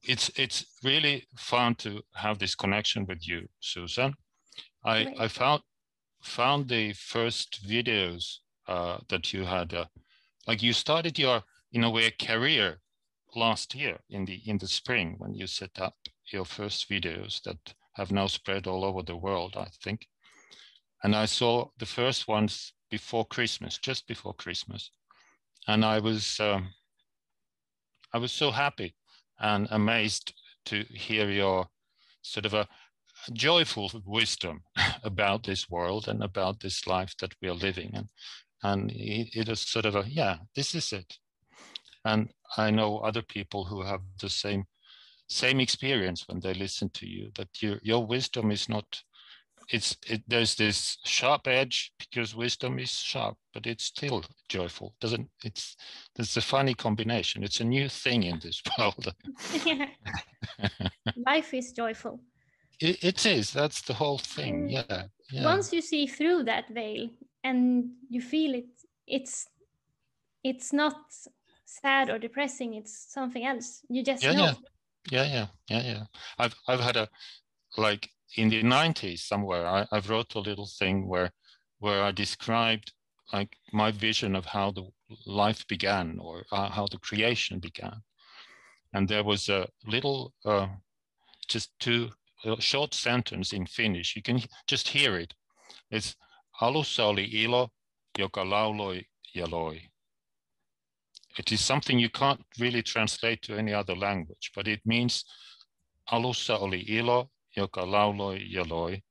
it's really fun to have this connection with you, Susann. I found the first videos that you had, like you started your, in a way, career last year in the spring when you set up your first videos that have now spread all over the world, I think. And I saw the first ones before Christmas, just before Christmas, and I was so happy and amazed to hear your sort of a joyful wisdom about this world and about this life that we are living in. And it is sort of a, yeah, this is it. And I know other people who have the same experience when they listen to you, that your wisdom is not, there's this sharp edge because wisdom is sharp, but it's still joyful. There's a funny combination. It's a new thing in this world. Yeah. Life is joyful. It is. That's the whole thing. Yeah. Once you see through that veil and you feel it's not sad or depressing. It's something else. You just know. Yeah. I've had a, like in the 90s somewhere, I've wrote a little thing where I described like my vision of how the life began, or how the creation began. And there was a little, just two short sentence in Finnish. You can just hear it. It's alussa oli ilo, joka lauloi ja loi. It is something you can't really translate to any other language, but it means alussa oli ilo, joka lauloi ja loi.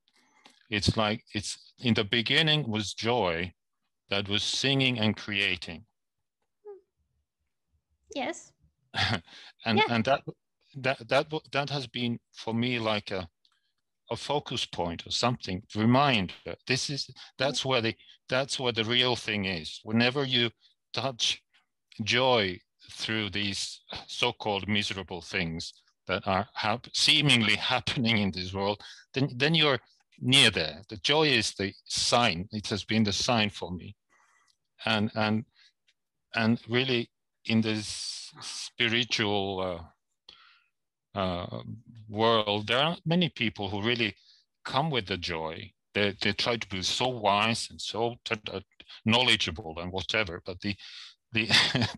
It's like, it's in the beginning was joy that was singing and creating. Yes. And that has been for me like a focus point or something, reminder. That's where the real thing is. Whenever you touch joy through these so-called miserable things that are seemingly happening in this world, then you're near there. The joy is the sign. It has been the sign for me. And really in this spiritual world, there are many people who really come with the joy. They try to be so wise and so knowledgeable and whatever, but the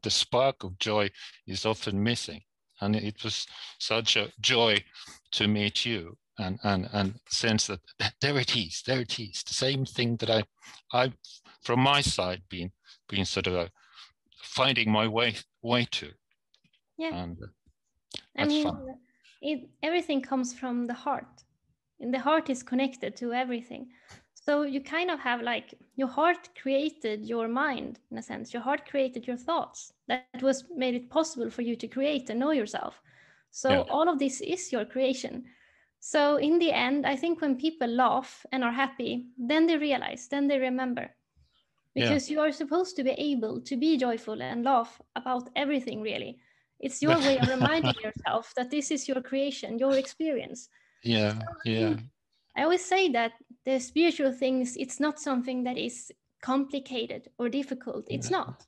spark of joy is often missing. And it was such a joy to meet you and sense that there it is, the same thing that I from my side been sort of finding my way to. Yeah. And I mean, everything comes from the heart, and the heart is connected to everything. So you kind of have like your heart created your mind, in a sense. Your heart created your thoughts. That was made it possible for you to create and know yourself. So all of this is your creation. So in the end, I think when people laugh and are happy, then they realize, then they remember. Because you are supposed to be able to be joyful and laugh about everything, really. It's your way of reminding yourself that this is your creation, your experience. I always say that the spiritual things, it's not something that is complicated or difficult. It's not.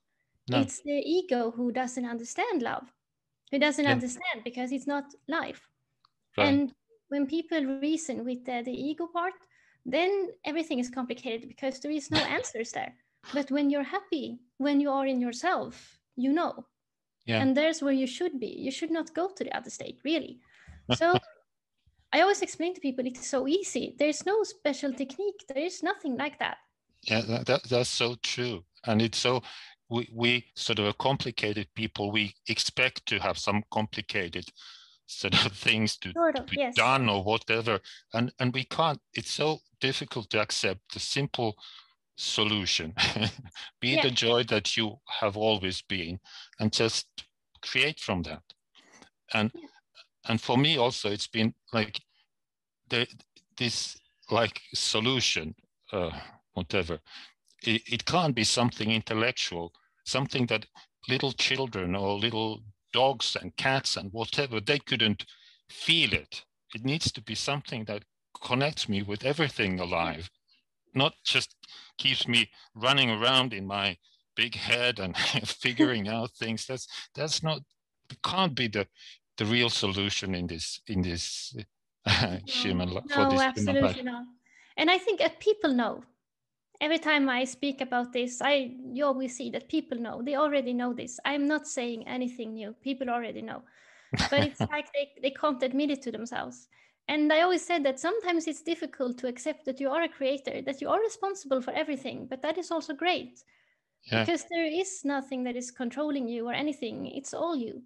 No. It's the ego who doesn't understand love, who doesn't understand because it's not life. Right. And when people reason with the ego part, then everything is complicated because there is no answers there. But when you're happy, when you are in yourself, you know. Yeah. And there's where you should be. You should not go to the other state, really. So I always explain to people it's so easy. There's no special technique. There is nothing like that. Yeah, that's so true. And it's so, we sort of complicated people, we expect to have some complicated sort of things to be done or whatever. And we can't, it's so difficult to accept the simple solution. Be the joy that you have always been and just create from that. And for me also, it's been like this like solution, whatever. It can't be something intellectual, something that little children or little dogs and cats and whatever, they couldn't feel it. It needs to be something that connects me with everything alive, not just keeps me running around in my big head and figuring out things. That's not, it can't be the real solution in this human life. No, absolutely not. And I think people know. Every time I speak about this, you always see that people know. They already know this. I'm not saying anything new. People already know. But it's like they can't admit it to themselves. And I always said that sometimes it's difficult to accept that you are a creator, that you are responsible for everything. But that is also great. Yeah. Because there is nothing that is controlling you or anything. It's all you.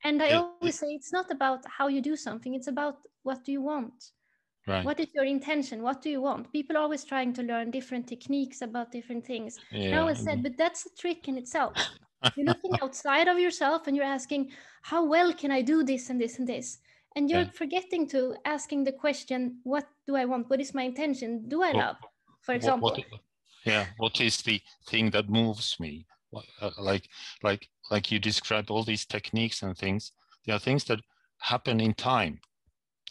And I always say it's not about how you do something. It's about what do you want. Right. What is your intention? What do you want? People are always trying to learn different techniques about different things. Yeah. And I always said, but that's a trick in itself. You're looking outside of yourself and you're asking, how well can I do this and this and this? And you're forgetting to asking the question, what do I want? What is my intention? Do I love, for example? What is the thing that moves me? Like you described all these techniques and things. There are things that happen in time.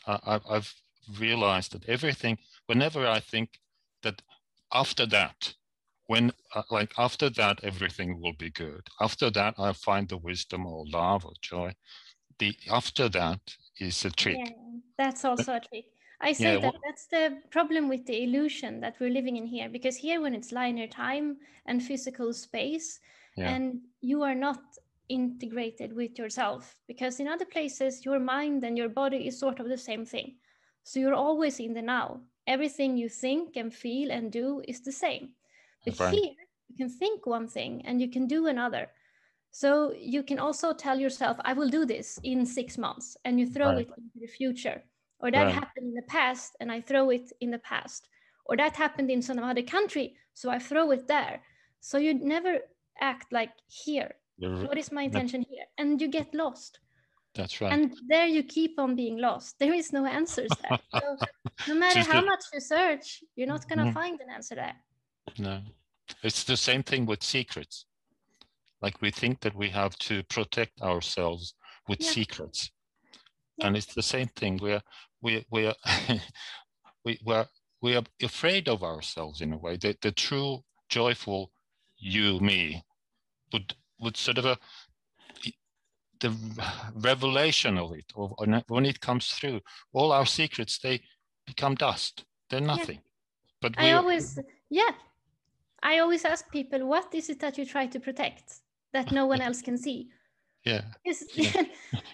I've realized that everything, whenever I think that after that, after that, everything will be good. After that, I find the wisdom or love or joy. After that is a trick. Yeah, that's also a trick. I say that's the problem with the illusion that we're living in here, because here when it's linear time and physical space, and you are not integrated with yourself, because in other places, your mind and your body is sort of the same thing. So you're always in the now. Everything you think and feel and do is the same. But here, you can think one thing and you can do another. So you can also tell yourself, I will do this in 6 months, and you throw it into the future. Or that happened in the past and I throw it in the past. Or that happened in some other country, so I throw it there. So you never act like here. What is my intention here? And you get lost. That's right. And there you keep on being lost. There is no answers there. So no matter how much you search, you're not going to find an answer there. No. It's the same thing with secrets. Like we think that we have to protect ourselves with secrets. Yeah. And it's the same thing. We are afraid of ourselves in a way. The true joyful you, me, would sort of the revelation of it, or when it comes through, all our secrets, they become dust. They're nothing. But I always ask people, what is it that you try to protect that no one else can see? Yeah.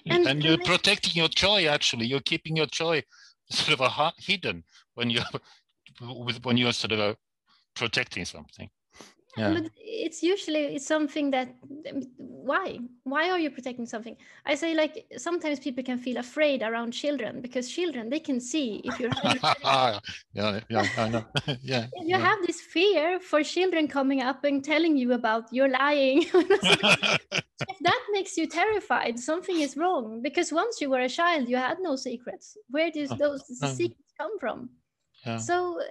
And you're protecting your joy. Actually, you're keeping your joy sort of hidden when you're sort of protecting something. Yeah. But it's something that, why are you protecting something? I say, like, sometimes people can feel afraid around children, because children, they can see if you're hiding. I know. You have this fear for children coming up and telling you about you're lying. If that makes you terrified, something is wrong, because once you were a child, you had no secrets. Where do those secrets come from? Yeah. So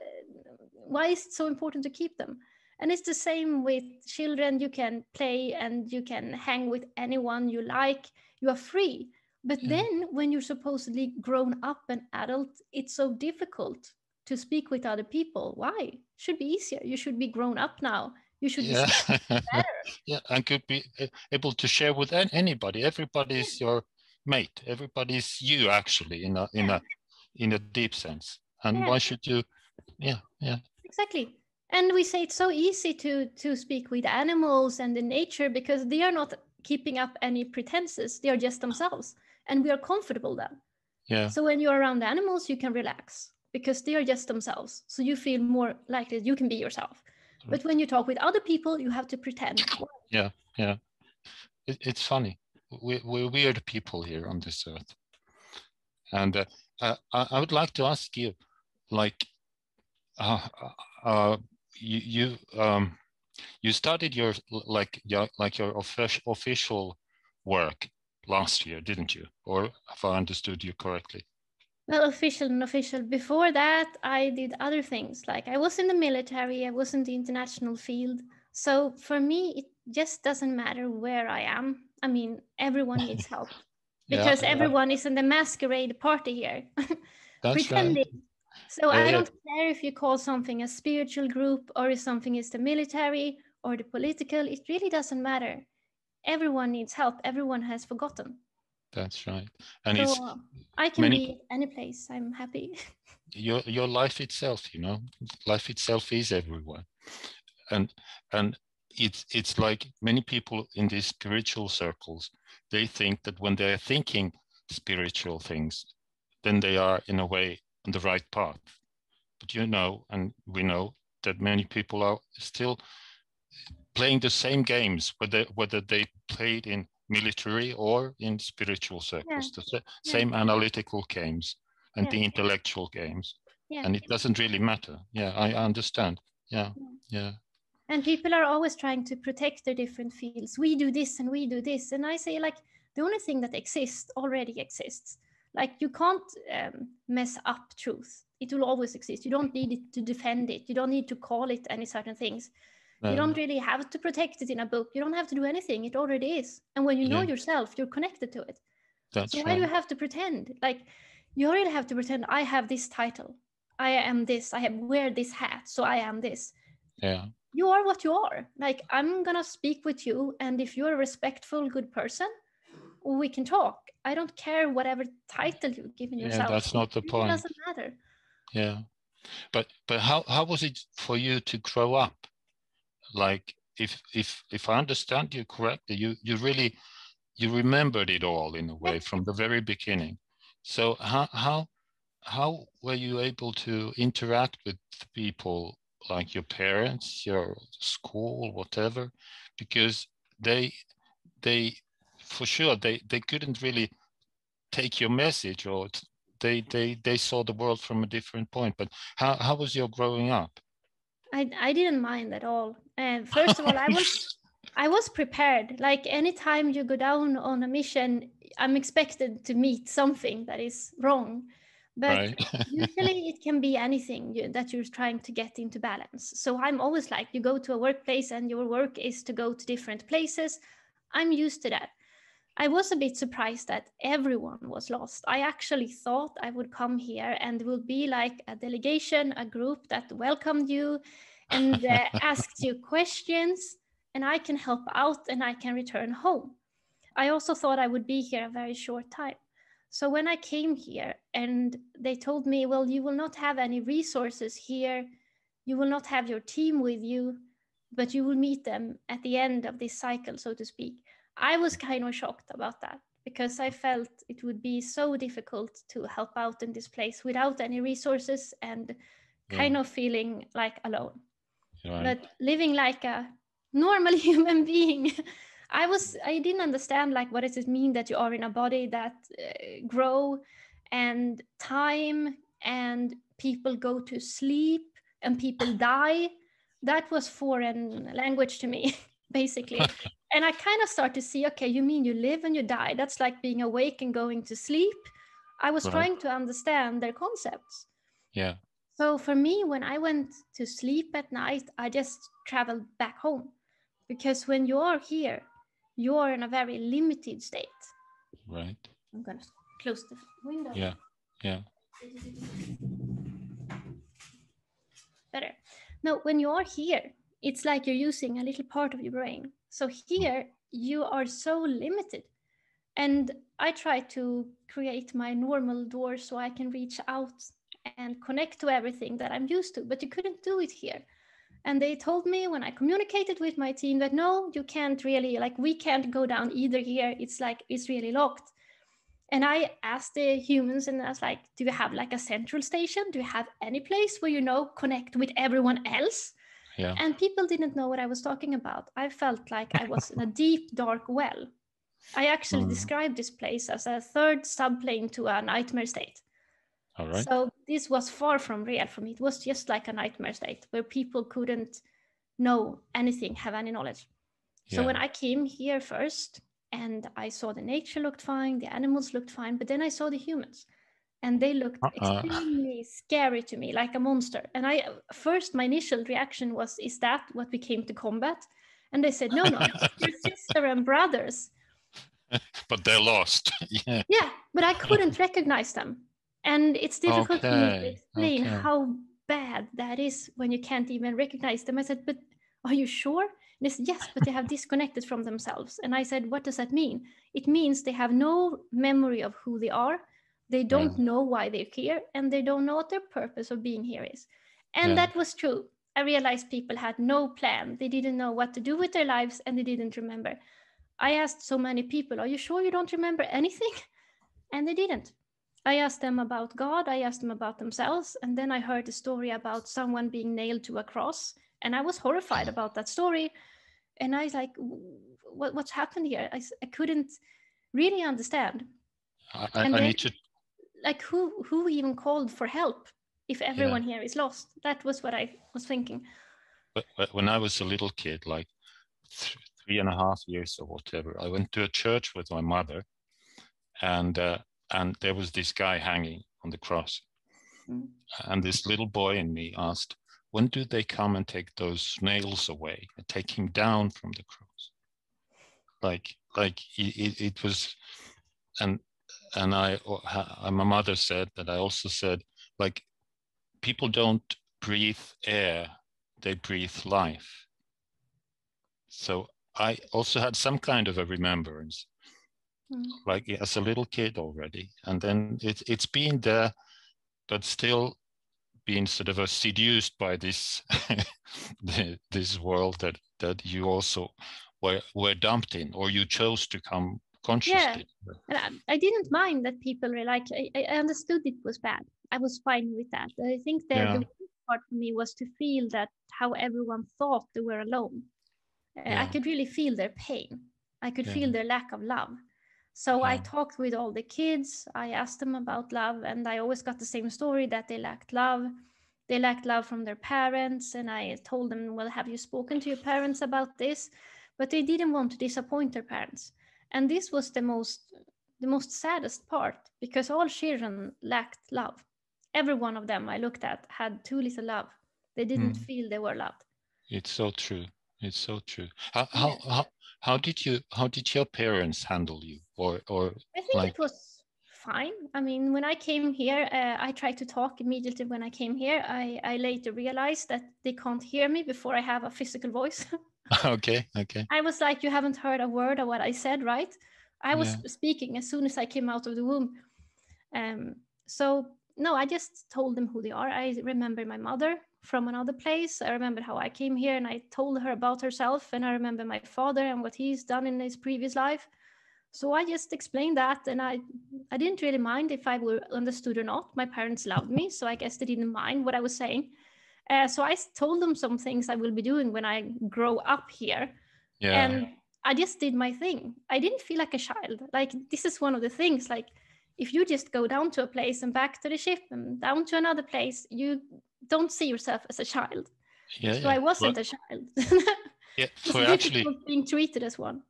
why is it so important to keep them? And it's the same with children. You can play and you can hang with anyone you like. You are free. But then when you're supposedly grown up and adult, it's so difficult to speak with other people. Why? It should be easier. You should be grown up now. You should be better. And could be able to share with anybody. Everybody's your mate. Everybody's you, actually, in a deep sense. And why should you? Exactly. And we say it's so easy to speak with animals and in nature, because they are not keeping up any pretenses. They are just themselves. And we are comfortable then. Yeah. So when you're around animals, you can relax, because they are just themselves. So you feel more likely that you can be yourself. But when you talk with other people, you have to pretend. Yeah. It's funny. We're weird people here on this earth. And I would like to ask you, like, you started your official work last year, didn't you? Or if I understood you correctly? Well, official and unofficial. Before that, I did other things. Like, I was in the military, I was in the international field. So for me, it just doesn't matter where I am. I mean, everyone needs help, because everyone is in the masquerade party here. That's pretending. Right. So I don't care if you call something a spiritual group, or if something is the military or the political. It really doesn't matter. Everyone needs help. Everyone has forgotten. That's right. And so it's I can be any place. I'm happy. Your life itself, you know, life itself is everywhere. And it's like many people in these spiritual circles, they think that when they're thinking spiritual things, then they are in a way on the right path. But you know, and we know that many people are still playing the same games, whether they played in military or in spiritual circles, the same analytical games and the intellectual games. And it doesn't really matter. Yeah, I understand. Yeah. And people are always trying to protect their different fields. We do this and we do this. And I say, like, the only thing that exists already exists. Like, you can't mess up truth. It will always exist. You don't need it to defend it. You don't need to call it any certain things. You don't really have to protect it in a book. You don't have to do anything. It already is. And when you know yourself, you're connected to it. That's so why do you have to pretend? Like, you really have to pretend, I have this title. I am this. I wear this hat. So I am this. Yeah. You are what you are. Like, I'm going to speak with you. And if you're a respectful, good person, we can talk. I don't care whatever title you've given yourself. Yeah, that's not the point. It doesn't matter. Yeah. But how was it for you to grow up? Like, if I understand you correctly, you remembered it all in a way from the very beginning. So how were you able to interact with people like your parents, your school, whatever? Because they for sure they couldn't really take your message, or they saw the world from a different point. But how was your growing up? I didn't mind at all. First of all, I was prepared. Like, anytime you go down on a mission, I'm expected to meet something that is wrong. But usually it can be anything that you're trying to get into balance. So I'm always like, you go to a workplace and your work is to go to different places. I'm used to that. I was a bit surprised that everyone was lost. I actually thought I would come here and it would be like a delegation, a group that welcomed you and asked you questions, and I can help out and I can return home. I also thought I would be here a very short time. So when I came here and they told me, well, you will not have any resources here, you will not have your team with you, but you will meet them at the end of this cycle, so to speak. I was kind of shocked about that, because I felt it would be so difficult to help out in this place without any resources and kind of feeling like alone. But living like a normal human being, I didn't understand, like, what does it mean that you are in a body that grow, and time, and people go to sleep and people die. That was foreign language to me, basically. And I kind of start to see, okay, you mean you live and you die. That's like being awake and going to sleep. I was trying to understand their concepts. Yeah. So for me, when I went to sleep at night, I just traveled back home. Because when you are here, you are in a very limited state. Right. I'm going to close the window. Yeah. Yeah. Better. No, when you are here, it's like you're using a little part of your brain. So here you are so limited. And I try to create my normal door so I can reach out and connect to everything that I'm used to, but you couldn't do it here. And they told me when I communicated with my team that, no, you can't really, like, we can't go down either here. It's like, it's really locked. And I asked the humans, and I was like, do you have like a central station? Do you have any place where, connect with everyone else? Yeah. And people didn't know what I was talking about. I felt like I was in a deep, dark well. I actually described this place as a third subplane to a nightmare state. All right. So this was far from real for me. It was just like a nightmare state where people couldn't know anything, have any knowledge. So when I came here first and I saw the nature looked fine, the animals looked fine, but then I saw the humans. And they looked extremely scary to me, like a monster. And my initial reaction was, is that what we came to combat? And they said, no, your sister and brothers. But they're lost. Yeah, but I couldn't recognize them. And it's difficult for me to explain how bad that is when you can't even recognize them. I said, but are you sure? they said, yes, but they have disconnected from themselves. And I said, what does that mean? It means they have no memory of who they are. They don't know why they're here, and they don't know what their purpose of being here is. And that was true. I realized people had no plan. They didn't know what to do with their lives, and they didn't remember. I asked so many people, are you sure you don't remember anything? And they didn't. I asked them about God. I asked them about themselves. And then I heard a story about someone being nailed to a cross. And I was horrified about that story. And I was like, what's happened here? I couldn't really understand. I need to... Like, who even called for help if everyone here is lost? That was what I was thinking. But when I was a little kid, like 3.5 years or whatever, I went to a church with my mother, and there was this guy hanging on the cross. And this little boy in me asked, when do they come and take those nails away and take him down from the cross? Like it was, and my mother said that. I also said, like, people don't breathe air, they breathe life. So I also had some kind of a remembrance, like as a little kid already. And then it's been there, but still being sort of seduced by this this world that you also were dumped in, or you chose to come consciously. And I didn't mind that people were like, I understood it was bad. I was fine with that. I think the worst part for me was to feel that how everyone thought they were alone. I could really feel their pain. I could feel their lack of love. So I talked with all the kids. I asked them about love, and I always got the same story, that they lacked love. They lacked love from their parents. And I told them, well, have you spoken to your parents about this? But they didn't want to disappoint their parents. And this was the most saddest part, because all children lacked love. Every one of them I looked at had too little love. They didn't feel they were loved. It's so true. It's so true. How did your parents handle you? Or I think it was fine. I mean, when I came here, I tried to talk immediately when I came here. I later realized that they can't hear me before I have a physical voice. Okay. I was like, you haven't heard a word of what I said, right? I was speaking as soon as I came out of the womb. So no, I just told them who they are. I remember my mother from another place. I remember how I came here, and I told her about herself. And I remember my father and what he's done in his previous life. So I just explained that, and I didn't really mind if I were understood or not. My parents loved me, so I guess they didn't mind what I was saying. So I told them some things I will be doing when I grow up here. And I just did my thing. I didn't feel like a child. Like, this is one of the things, like, if you just go down to a place and back to the ship and down to another place, you don't see yourself as a child. So I wasn't a child. It's difficult being treated as one.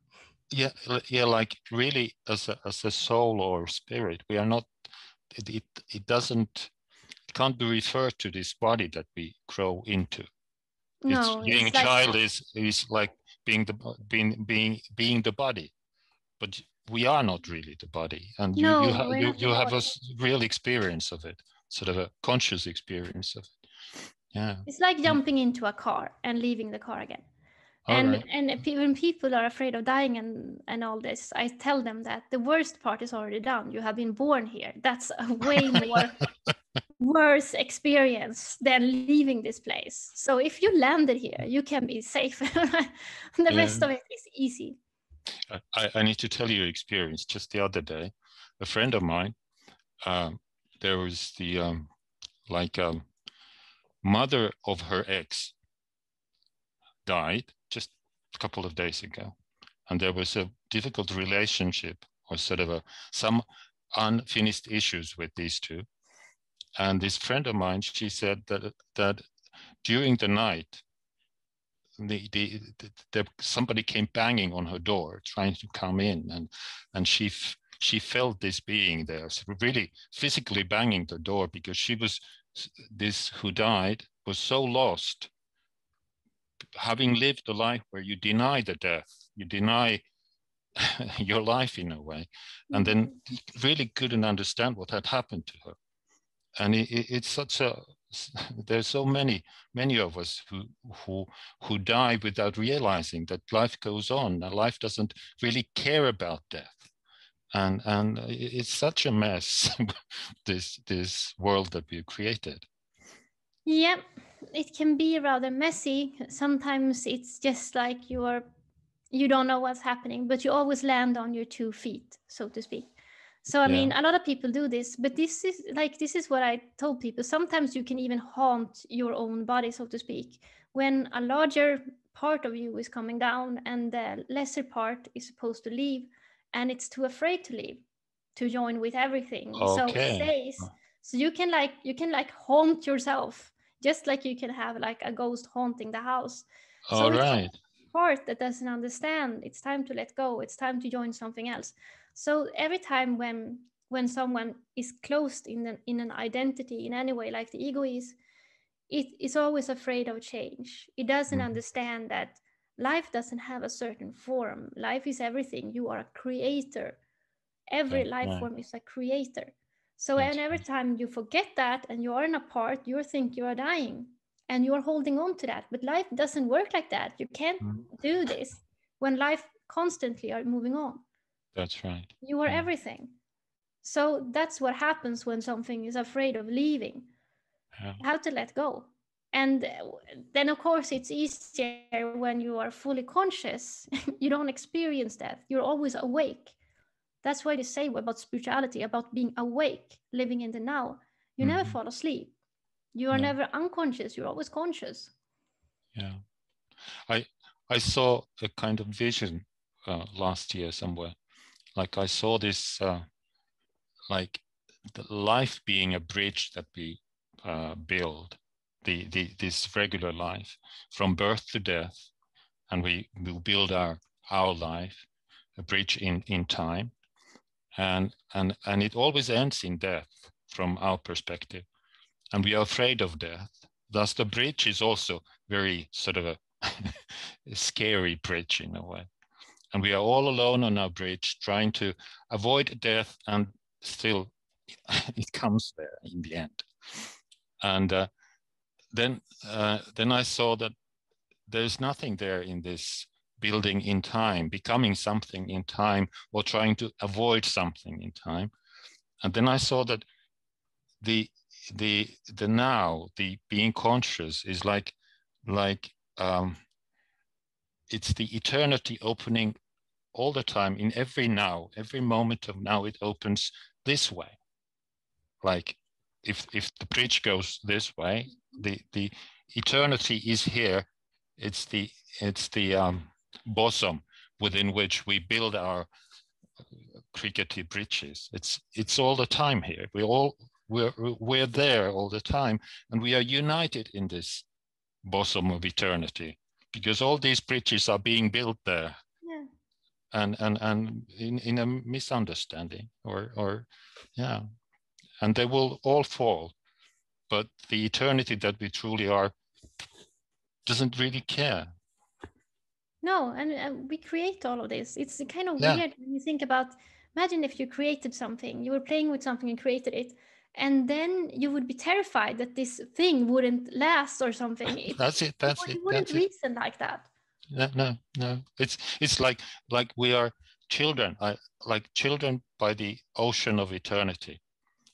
Like, really, as a soul or spirit, we are not. It can't be referred to this body that we grow into. No, being a child is like being the body, but we are not really the body, and you have a real experience of it, sort of a conscious experience of it. Yeah, it's like jumping into a car and leaving the car again. And when people are afraid of dying and all this, I tell them that the worst part is already done. You have been born here. That's a way more worse experience than leaving this place. So if you landed here, you can be safe. The rest of it is easy. I need to tell you an experience. Just the other day, a friend of mine, there was the mother of her ex died just a couple of days ago, and there was a difficult relationship, or sort of some unfinished issues with these two. And this friend of mine, she said that during the night, somebody came banging on her door, trying to come in, and she felt this being there, so really physically banging the door, because this who died was so lost, having lived a life where you deny the death, you deny your life in a way, and then really couldn't understand what had happened to her. And it's such there's so many of us who die without realizing that life goes on. That life doesn't really care about death, and it's such a mess. this world that we've created. Yeah, it can be rather messy. Sometimes it's just like you don't know what's happening, but you always land on your 2 feet, so to speak. So I mean, a lot of people do this, but this is what I told people. Sometimes you can even haunt your own body, so to speak, when a larger part of you is coming down and the lesser part is supposed to leave, and it's too afraid to leave, to join with everything. Okay. So it stays. So you can haunt yourself, just like you can have like a ghost haunting the house. So it's a part that doesn't understand. It's time to let go. It's time to join something else. So every time when someone is closed in an identity in any way, like the ego is, it is always afraid of change. It doesn't understand that life doesn't have a certain form. Life is everything. You are a creator. Every life form is a creator. So and every time you forget that and you are in a part, you think you are dying and you are holding on to that. But life doesn't work like that. You can't do this when life constantly are moving on. That's right. You are everything. So that's what happens when something is afraid of leaving. You have to let go. And then, of course, it's easier when you are fully conscious. You don't experience that. You're always awake. That's why they say about spirituality, about being awake, living in the now. You never fall asleep. You are never unconscious. You're always conscious. Yeah. I saw a kind of vision last year somewhere. Like I saw this, like the life being a bridge that we build, this regular life from birth to death, and we build our life, a bridge in time, and it always ends in death from our perspective, and we are afraid of death. Thus, the bridge is also very sort of a scary bridge in a way. And we are all alone on our bridge trying to avoid death, and still it comes there in the end. And then I saw that there's nothing there in this building in time, becoming something in time, or trying to avoid something in time. And then I saw that the now, the being conscious, is like it's the eternity opening all the time. In every now, every moment of now, it opens this way. Like if the bridge goes this way, the eternity is here. It's the bosom within which we build our crickety bridges. It's all the time here. We're there all the time, and we are united in this bosom of eternity, because all these bridges are being built there. Yeah. And in a misunderstanding, or and they will all fall, but the eternity that we truly are doesn't really care. No, and we create all of this. It's kind of weird when you think about, imagine if you created something, you were playing with something and created it, and then you would be terrified that this thing wouldn't last or something. That's it. You wouldn't reason like that. No. It's like we are children, like children by the ocean of eternity,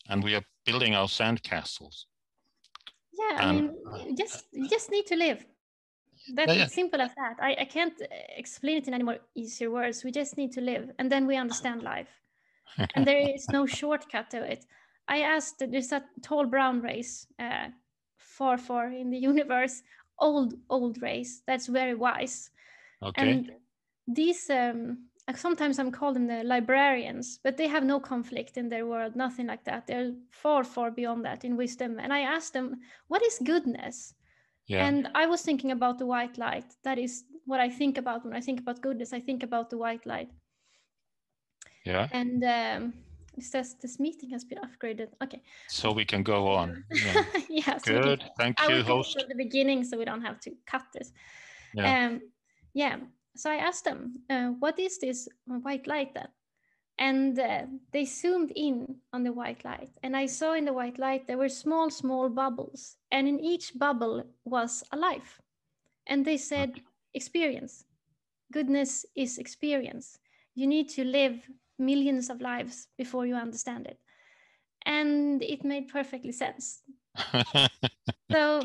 and we are building our sandcastles. Yeah, I mean, you just need to live. That's simple as that. I can't explain it in any more easier words. We just need to live, and then we understand life. And there is no shortcut to it. I asked, there's a tall brown race, far in the universe, old race that's very wise. Okay. And these, sometimes I'm called them the librarians, but they have no conflict in their world, nothing like that. They're far beyond that in wisdom. And I asked them, what is goodness? Yeah. And I was thinking about the white light. That is what I think about when I think about goodness. I think about the white light. Yeah. And it says this meeting has been upgraded. Okay. So we can go on. Yeah. Yeah, so good. Thank you, host. At the beginning, so we don't have to cut this. Yeah. So I asked them, what is this white light then? And they zoomed in on the white light. And I saw in the white light, there were small, small bubbles. And in each bubble was a life. And they said, experience. Goodness is experience. You need to live millions of lives before you understand it. And it made perfectly sense. So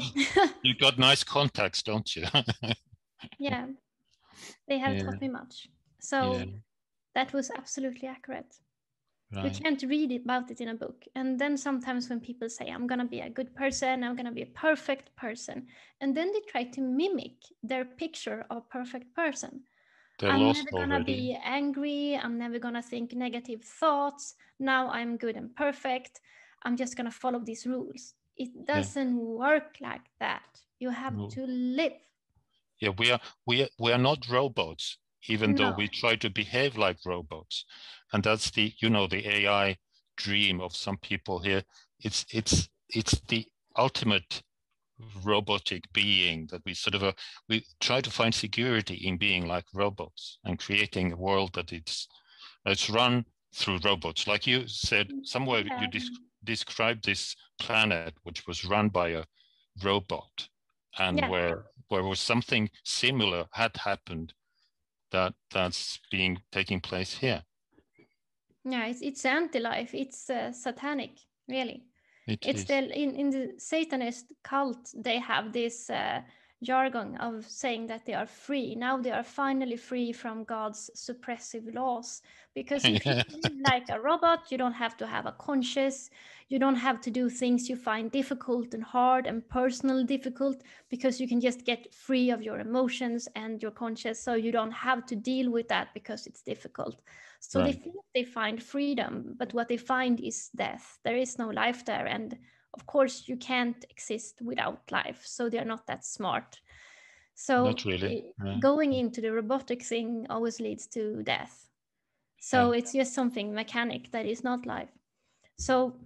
you got nice contacts, don't you? Yeah, they have taught me much. So that was absolutely accurate. Right. You can't read about it in a book. And then sometimes when people say, I'm going to be a good person, I'm going to be a perfect person, and then they try to mimic their picture of a perfect person. I'm never going to be angry. I'm never going to think negative thoughts. Now I'm good and perfect. I'm just going to follow these rules. It doesn't work like that. You have to live. Yeah, we are not robots, even though we try to behave like robots. And that's the, you know, the AI dream of some people here. It's the ultimate robotic being that we sort of we try to find security in being like robots and creating a world that it's run through robots. Like you said, somewhere you described this planet which was run by a robot, and where was something similar had happened that's taking place here. Yeah, it's anti-life. It's satanic, really. It's in the Satanist cult, they have this jargon of saying that they are free. Now they are finally free from God's suppressive laws. Because if you live like a robot, you don't have to have a conscience. You don't have to do things you find difficult and hard and personally difficult, because you can just get free of your emotions and your conscience. So you don't have to deal with that because it's difficult. So they think they find freedom, but what they find is death. There is no life there. And of course, you can't exist without life. So they're not that smart. So not really. Going into the robotic thing always leads to death. So it's just something mechanic that is not life. So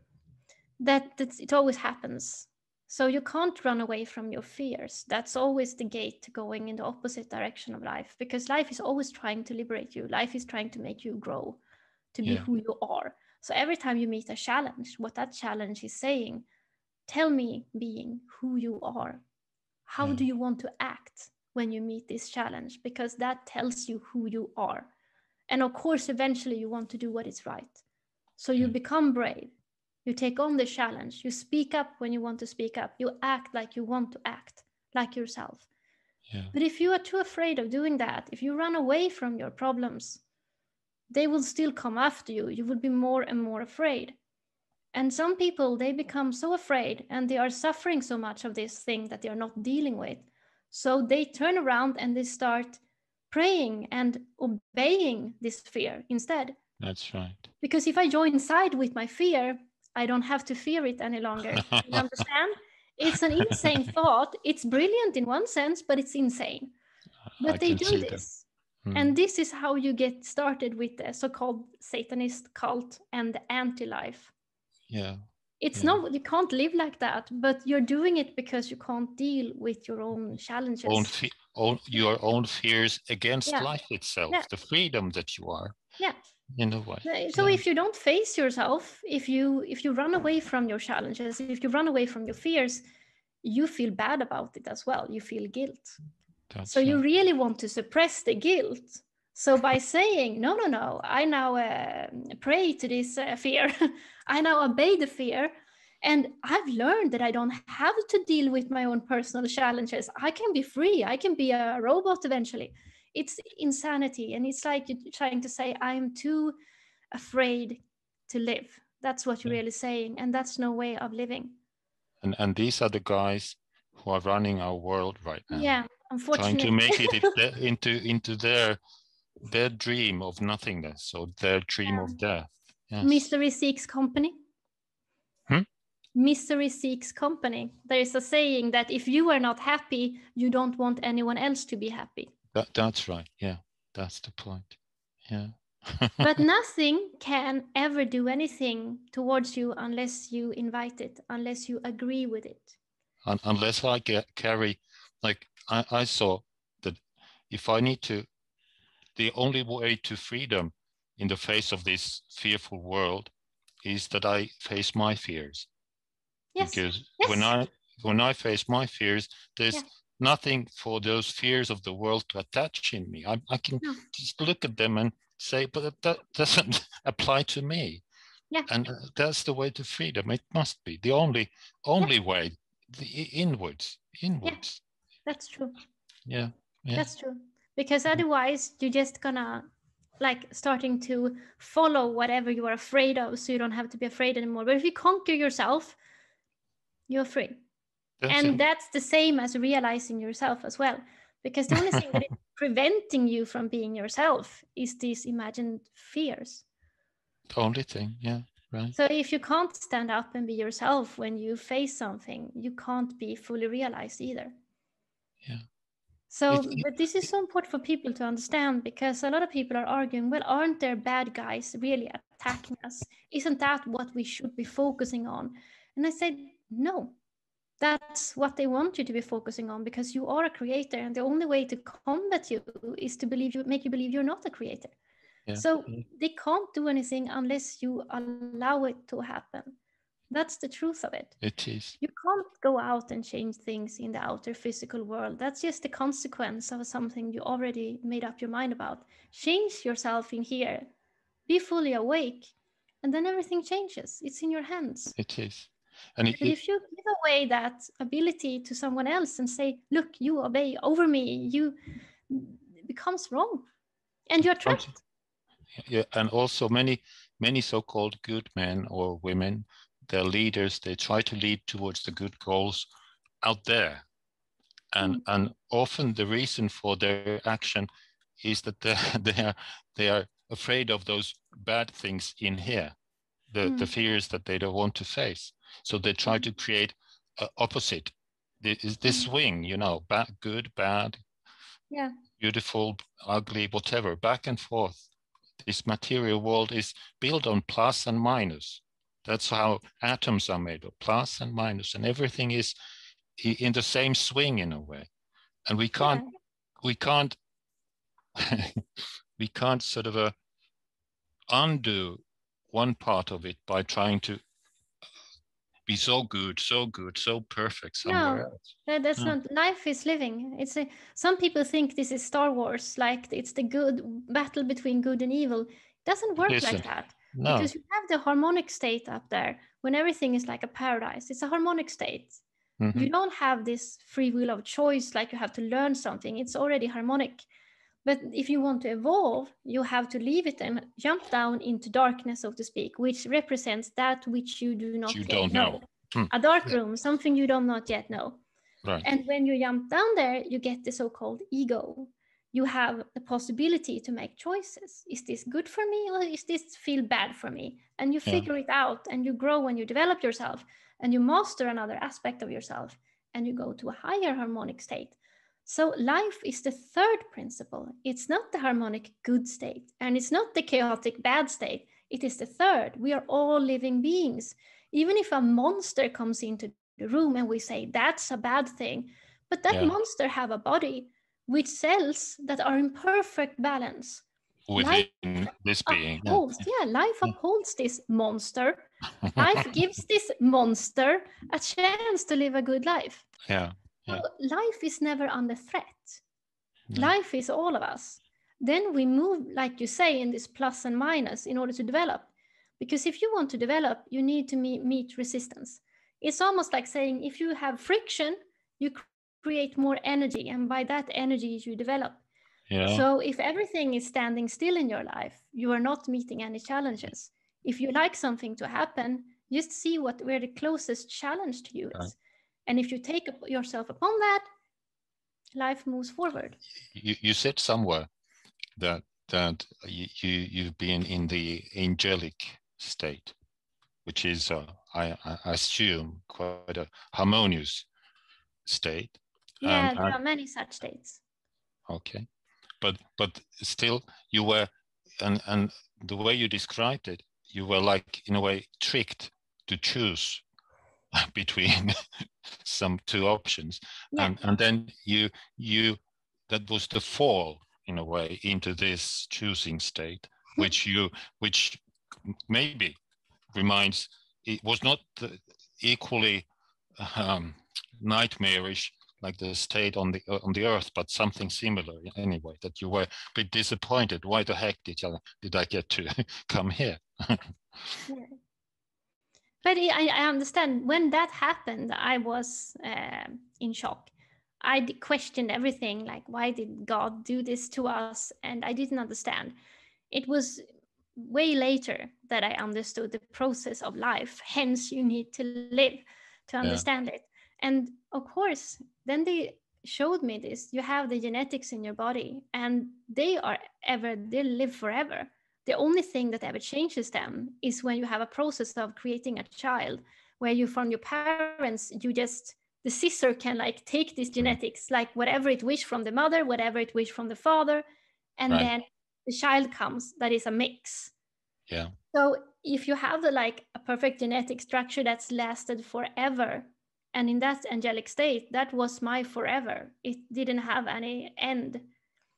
it always happens. So you can't run away from your fears. That's always the gate to going in the opposite direction of life, because life is always trying to liberate you. Life is trying to make you grow, to be who you are. So every time you meet a challenge, what that challenge is saying, tell me, being, who you are. How do you want to act when you meet this challenge? Because that tells you who you are. And of course, eventually you want to do what is right. So you become brave. You take on the challenge. You speak up when you want to speak up. You act like you want to act, like yourself. But if you are too afraid of doing that, if you run away from your problems, they will still come after you. You will be more and more afraid. And some people, they become so afraid and they are suffering so much of this thing that they are not dealing with. So they turn around and they start praying and obeying this fear instead. That's right. Because if I join side with my fear, I don't have to fear it any longer. You understand? It's an insane thought. It's brilliant in one sense, but it's insane. But they do this. And this is how you get started with the so-called Satanist cult and the anti-life. It's not, you can't live like that, but you're doing it because you can't deal with your own challenges. Your own fears against life itself, the freedom that you are. In a way. So if you don't face yourself, if you run away from your challenges, if you run away from your fears, you feel bad about it as well. You feel guilt. So you really want to suppress the guilt. So by saying, no, I now pray to this fear. I now obey the fear. And I've learned that I don't have to deal with my own personal challenges. I can be free. I can be a robot eventually. It's insanity. And it's like you're trying to say, I'm too afraid to live. That's what you're really saying. And that's no way of living. And these are the guys who are running our world right now. Yeah, unfortunately. Trying to make it into their dream of nothingness, or their dream of death. Misery seeks company. Misery seeks company. There is a saying that if you are not happy, you don't want anyone else to be happy. That's right. Yeah, that's the point. Yeah. But nothing can ever do anything towards you unless you invite it, unless you agree with it. Unless I carry, like I saw that if I need to, the only way to freedom in the face of this fearful world is that I face my fears. Yes. Because yes. when I face my fears, there's nothing for those fears of the world to attach in me. I can just look at them and say, but that doesn't apply to me. Yeah. And that's the way to freedom. It must be the only way. Inwards. Yeah, that's true. Yeah. That's true. Because otherwise you're just gonna like starting to follow whatever you are afraid of, so you don't have to be afraid anymore. But if you conquer yourself, you're free. That's the same as realizing yourself as well. Because the only thing that is preventing you from being yourself is these imagined fears. The only thing, yeah, right. So if you can't stand up and be yourself when you face something, you can't be fully realized either. Yeah. So, but this is so important for people to understand, because a lot of people are arguing, well, aren't there bad guys really attacking us? Isn't that what we should be focusing on? And I said, no, that's what they want you to be focusing on, because you are a creator, and the only way to combat you is to make you believe you're not a creator. Yeah. So they can't do anything unless you allow it to happen. That's the truth of it. It is. You can't go out and change things in the outer physical world. That's just the consequence of something you already made up your mind about. Change yourself in here. Be fully awake, and then everything changes. It's in your hands. It is. But if you give away that ability to someone else and say, look, you obey over me, it becomes wrong. And you're trapped. Yeah, and also many so-called good men or women, they're leaders, they try to lead towards the good goals out there. And often the reason for their action is that they are afraid of those bad things in here, the fears that they don't want to face. So they try to create opposite, this swing, you know, bad, good, bad, beautiful, ugly, whatever, back and forth. This material world is built on plus and minus. That's how atoms are made of, plus and minus, and everything is in the same swing in a way. And we can't sort of undo one part of it by trying to be so good, so perfect somewhere else. That's not. Life is living. Some people think this is Star Wars, like it's the good battle between good and evil. It doesn't work like that. No. Because you have the harmonic state up there when everything is like a paradise. It's a harmonic state. Mm-hmm. You don't have this free will of choice, like you have to learn something. It's already harmonic. But if you want to evolve, you have to leave it and jump down into darkness, so to speak, which represents that which you do not yet know. A dark room, something you do not yet know. Right. And when you jump down there, you get the so-called ego. You have the possibility to make choices. Is this good for me, or is this feel bad for me? And you figure it out, and you grow and you develop yourself, and you master another aspect of yourself, and you go to a higher harmonic state. So life is the third principle. It's not the harmonic good state, and it's not the chaotic bad state. It is the third. We are all living beings. Even if a monster comes into the room and we say that's a bad thing, but that monster have a body with cells that are in perfect balance. Within this being. Life upholds this monster. Life gives this monster a chance to live a good life. Yeah. So life is never under threat. No. Life is all of us. Then we move, like you say, in this plus and minus in order to develop. Because if you want to develop, you need to meet resistance. It's almost like saying if you have friction, you create more energy, and by that energy you develop. Yeah. So if everything is standing still in your life, you are not meeting any challenges. If you like something to happen, just see where the closest challenge to you is. Right. And if you take yourself upon that, life moves forward. You said somewhere that you've been in the angelic state, which is, I assume, quite a harmonious state. Yeah, there are many such states. Okay, but still, you were, and the way you described it, you were like in a way tricked to choose between some two options, and then you that was the fall in a way into this choosing state, which maybe reminds, it was not equally nightmarish like the state on the earth, but something similar anyway, that you were a bit disappointed. Why the heck did I get to come here? Yeah. But I understand when that happened, I was in shock. I questioned everything, like, why did God do this to us? And I didn't understand. It was way later that I understood the process of life. Hence, you need to live to understand it. And of course, then they showed me this. You have the genetics in your body, and they live forever. The only thing that ever changes them is when you have a process of creating a child, where you, from your parents, the scissor can like take these genetics, like whatever it wish from the mother, whatever it wish from the father, and then the child comes that is a mix. Yeah. So if you have a perfect genetic structure that's lasted forever, and in that angelic state, that was my forever. It didn't have any end.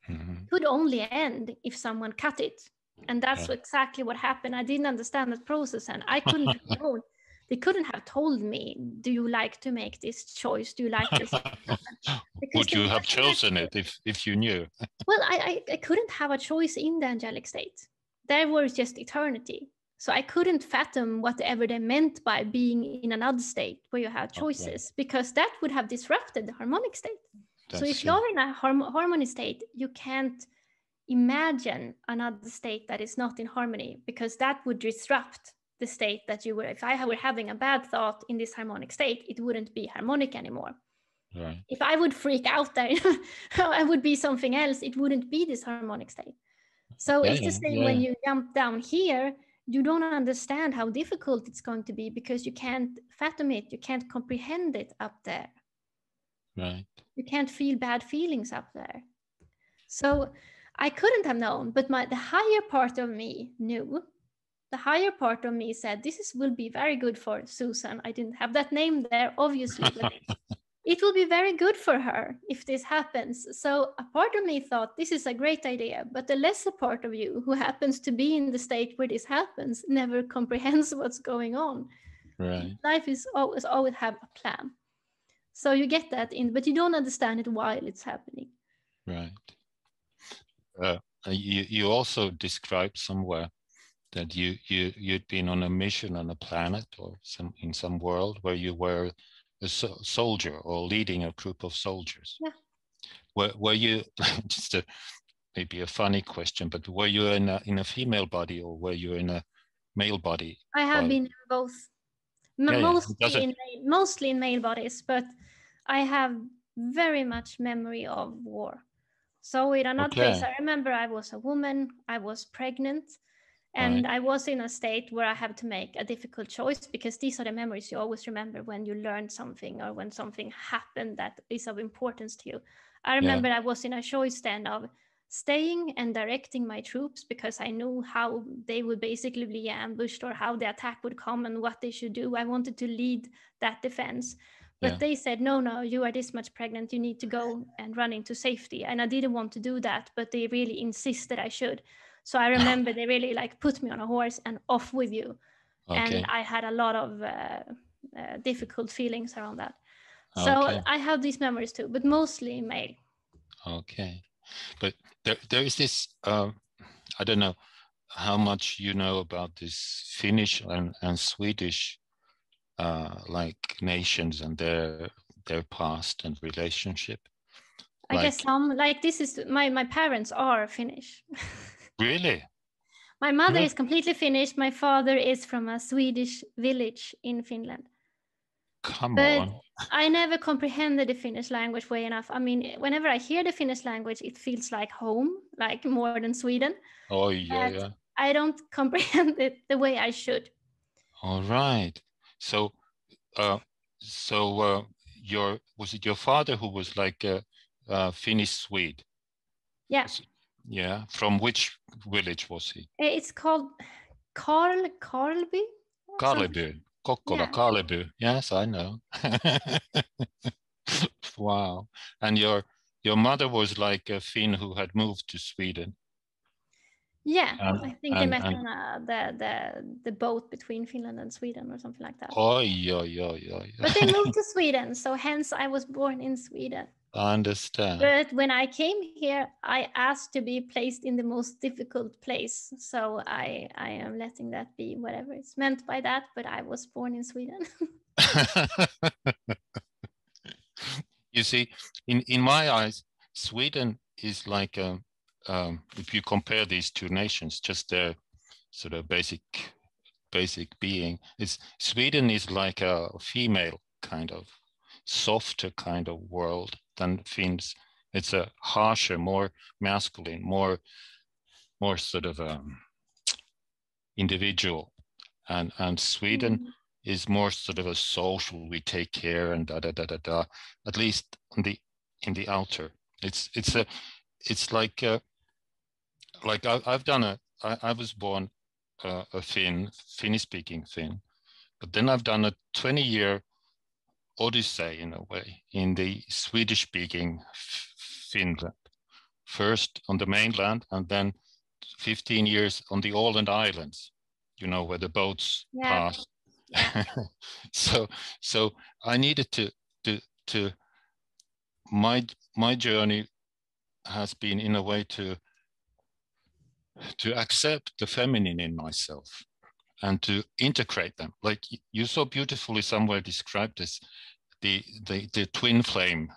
It could only end if someone cut it. And that's exactly what happened. I didn't understand that process, and I couldn't have known. They couldn't have told me, do you like to make this choice? Do you like this? Would you have chosen it if you knew? Well, I couldn't have a choice in the angelic state. There was just eternity. So I couldn't fathom whatever they meant by being in another state where you have choices, because that would have disrupted the harmonic state. So if you're in a harmony state, you can't imagine another state that is not in harmony, because that would disrupt the state that you were. If I were having a bad thought in this harmonic state, it wouldn't be harmonic anymore. Right. If I would freak out there, I would be something else. It wouldn't be this harmonic state. So it's the same when you jump down here, you don't understand how difficult it's going to be, because you can't fathom it. You can't comprehend it up there. Right. You can't feel bad feelings up there. So I couldn't have known, but the higher part of me knew. The higher part of me said, will be very good for Susann. I didn't have that name there, obviously, but it will be very good for her if this happens. So a part of me thought, this is a great idea, but the lesser part of you, who happens to be in the state where this happens, never comprehends what's going on. Right. Life is always have a plan. So you get that but you don't understand it while it's happening. Right. You also described somewhere that you'd been on a mission on a planet or in some world where you were a soldier or leading a group of soldiers. Yeah. Were you just maybe a funny question, but were you in a female body or were you in a male body? I have been in both. Mostly in male bodies, but I have very much memory of war. So in another place, I remember I was a woman, I was pregnant, and I was in a state where I had to make a difficult choice, because these are the memories you always remember when you learn something or when something happened that is of importance to you. I remember I was in a choice then of staying and directing my troops, because I knew how they would basically be ambushed or how the attack would come and what they should do. I wanted to lead that defense. But they said, no, you are this much pregnant, you need to go and run into safety. And I didn't want to do that, but they really insisted I should. So I remember they really put me on a horse and off with you. And I had a lot of difficult feelings around that. So I have these memories too, but mostly male. Okay. But there is this, I don't know how much you know about this Finnish and Swedish nations and their past and relationship. I guess some, this is, my parents are Finnish. Really? My mother is completely Finnish. My father is from a Swedish village in Finland. Come on. I never comprehended the Finnish language way enough. I mean, whenever I hear the Finnish language, it feels like home, like more than Sweden. Oh, yeah. I don't comprehend it the way I should. All right. So, was it your father who was like a Finnish Swede? Yeah. Yeah. From which village was he? It's called Karleby. Karleby. Kokkola, Karleby. Yes, I know. Wow. And your mother was like a Finn who had moved to Sweden. Yeah, I think they met on the boat between Finland and Sweden or something like that. Oh, yeah. But they moved to Sweden, so hence I was born in Sweden. I understand. But when I came here, I asked to be placed in the most difficult place. So I am letting that be whatever it's meant by that, but I was born in Sweden. You see, in my eyes, Sweden is like if you compare these two nations, just their sort of basic being, Sweden is like a female kind of softer kind of world than Finns. It's a harsher, more masculine, more sort of individual, and Sweden is more sort of a social. We take care and da. At least in the outer, it's like I've done I was born a Finnish-speaking Finn, but then I've done a 20-year odyssey in a way in the Swedish-speaking Finland. First on the mainland, and then 15 years on the Åland Islands, where the boats pass. So I needed to my journey has been in a way to accept the feminine in myself and to integrate them. Like you so beautifully somewhere described this, the twin flame.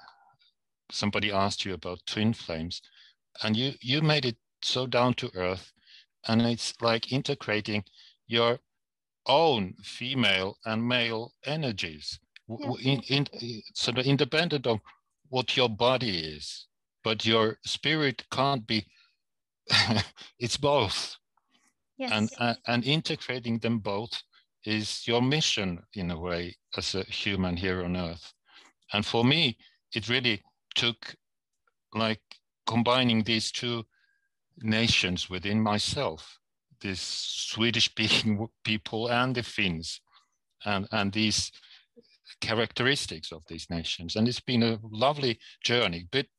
Somebody asked you about twin flames, and you made it so down to earth, and it's like integrating your own female and male energies, sort of independent of what your body is, but your spirit can't be. It's both. Yes. And integrating them both is your mission in a way as a human here on earth. And for me, it really took like combining these two nations within myself, this Swedish-speaking people and the Finns, and these characteristics of these nations. And it's been a lovely journey, bit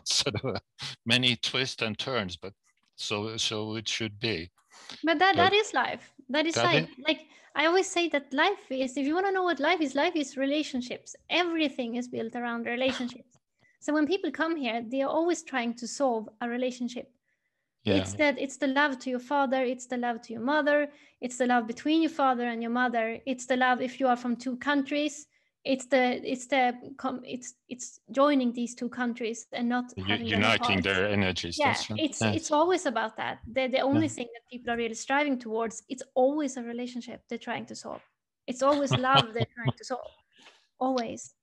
sort of many twists and turns, but so it should be. But that is life. That is life. Like I always say that life is, if you want to know what life is relationships. Everything is built around relationships. So when people come here, they are always trying to solve a relationship. Yeah. It's the love to your father, it's the love to your mother, it's the love between your father and your mother, it's the love if you are from two countries, it's joining these two countries and not uniting their energies. Yeah, it's always about that. The only thing that people are really striving towards, it's always a relationship they're trying to solve. It's always love they're trying to solve. Always.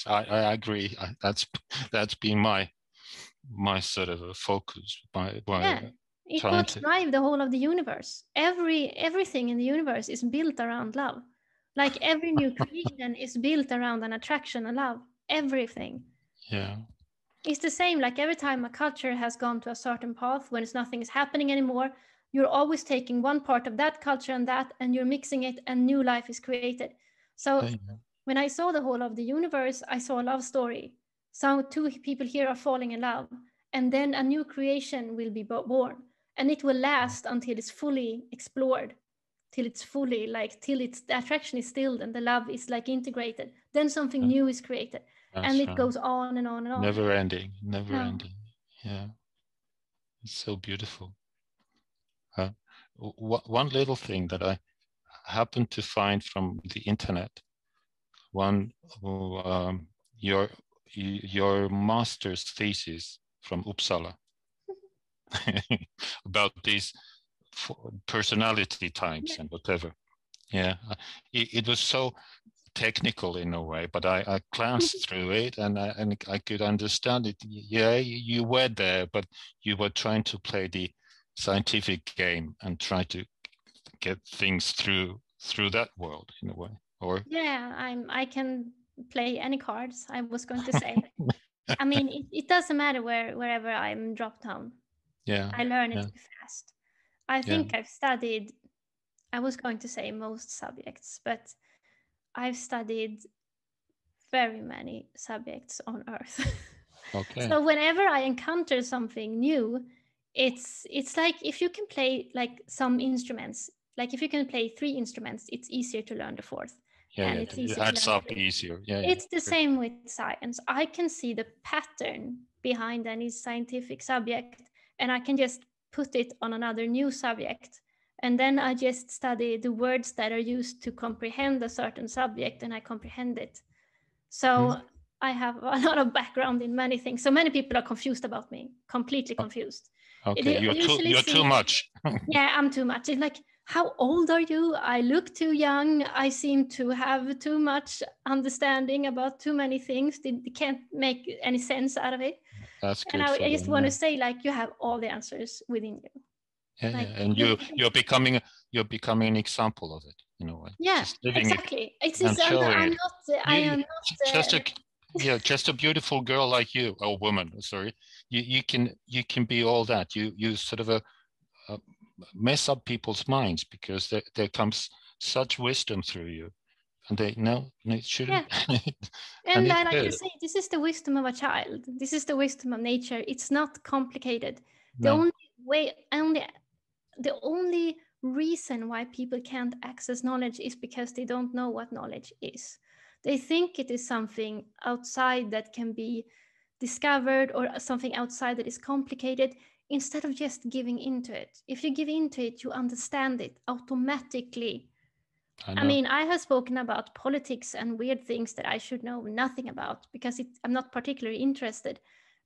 I agree. That's been my sort of a focus. It will drive the whole of the universe. Everything in the universe is built around love. Like every new creation is built around an attraction and love. Everything. Yeah. It's the same. Like every time a culture has gone to a certain path when nothing is happening anymore, you're always taking one part of that culture and you're mixing it, and new life is created. So when I saw the whole of the universe, I saw a love story. So two people here are falling in love, and then a new creation will be born, and it will last until it's fully explored, till it's fully the attraction is stilled and the love is like integrated. Then something new is created. And it goes on and on and on. Never ending. Yeah. It's so beautiful. One little thing that I happened to find from the internet, your master's thesis from Uppsala about these personality types and whatever. Yeah, it was so technical in a way, but I glanced through it and I could understand it. Yeah, you were there, but you were trying to play the scientific game and try to get things through that world in a way. Or I can play any cards, I was going to say. I mean, it doesn't matter wherever I'm dropped down. Yeah, I learn it fast. I think I've studied, I was going to say most subjects, but I've studied very many subjects on Earth. Okay. So whenever I encounter something new, it's like if you can play like some instruments, like if you can play 3 instruments, it's easier to learn the 4th. Yeah, and yeah, it's easier it adds up easier. Yeah, yeah. It's the same with science. I can see the pattern behind any scientific subject, and I can just put it on another new subject. And then I just study the words that are used to comprehend a certain subject, and I comprehend it. So I have a lot of background in many things. So many people are confused about me, completely confused. Okay, you're too much. Yeah, I'm too much. It's like, how old are you? I look too young. I seem to have too much understanding about too many things. They can't make any sense out of it. That's good. And I just want to say, like, you have all the answers within you. Yeah, like, yeah. And you're becoming an example of it, in a way. Yeah, just living exactly. It and showing it. I am not. Just a beautiful girl like you, or woman. Sorry, you can be all that. You sort of mess up people's minds, because there comes such wisdom through you, and they shouldn't. Yeah. And I like to say, this is the wisdom of a child. This is the wisdom of nature. It's not complicated. The only reason why people can't access knowledge is because they don't know what knowledge is. They think it is something outside that can be discovered, or something outside that is complicated, instead of just giving into it. If you give into it, you understand it automatically. I mean, I have spoken about politics and weird things that I should know nothing about, because I'm not particularly interested.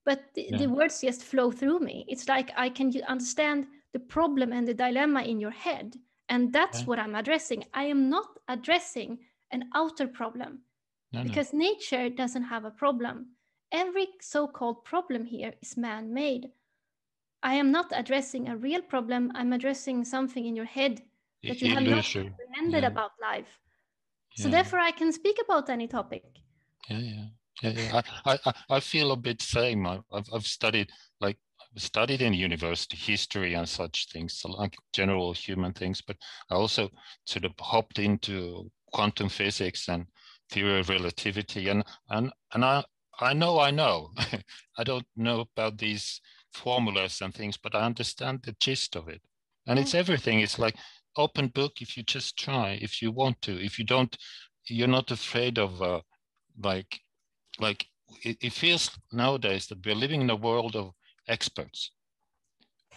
But the words just flow through me. It's like I can understand the problem and the dilemma in your head. And that's what I'm addressing. I am not addressing an outer problem, because nature doesn't have a problem. Every so-called problem here is man-made. I am not addressing a real problem. I'm addressing something in your head that you have not comprehended about life. So therefore I can speak about any topic. I feel a bit same. I've studied in university history and such things, like general human things, but I also sort of hopped into quantum physics and theory of relativity, and I know I don't know about these formulas and things, but I understand the gist of it. And it's everything. It's like open book. If you just try, if you want to, if you don't, you're not afraid of it feels nowadays that we're living in a world of experts.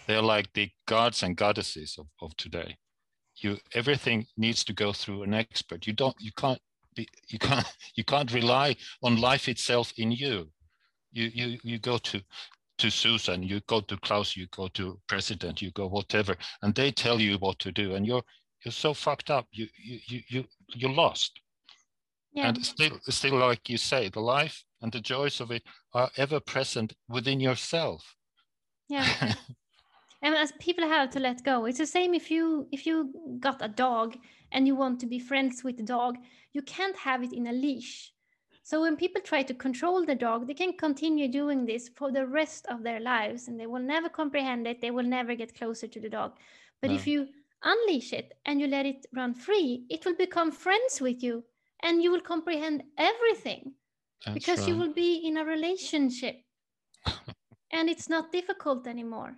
They're like the gods and goddesses of today. Everything needs to go through an expert. You can't rely on life itself in you. You go to Susann, you go to Klaus, you go to president, you go whatever, and they tell you what to do, and you're so fucked up. You're lost. And still, like you say, the life and the joys of it are ever present within yourself. Yeah. And as people have to let go. It's the same if you got a dog and you want to be friends with the dog, you can't have it in a leash. So when people try to control the dog, they can continue doing this for the rest of their lives, and they will never comprehend it. They will never get closer to the dog. But if you unleash it and you let it run free, it will become friends with you, and you will comprehend everything. Because you will be in a relationship. And it's not difficult anymore.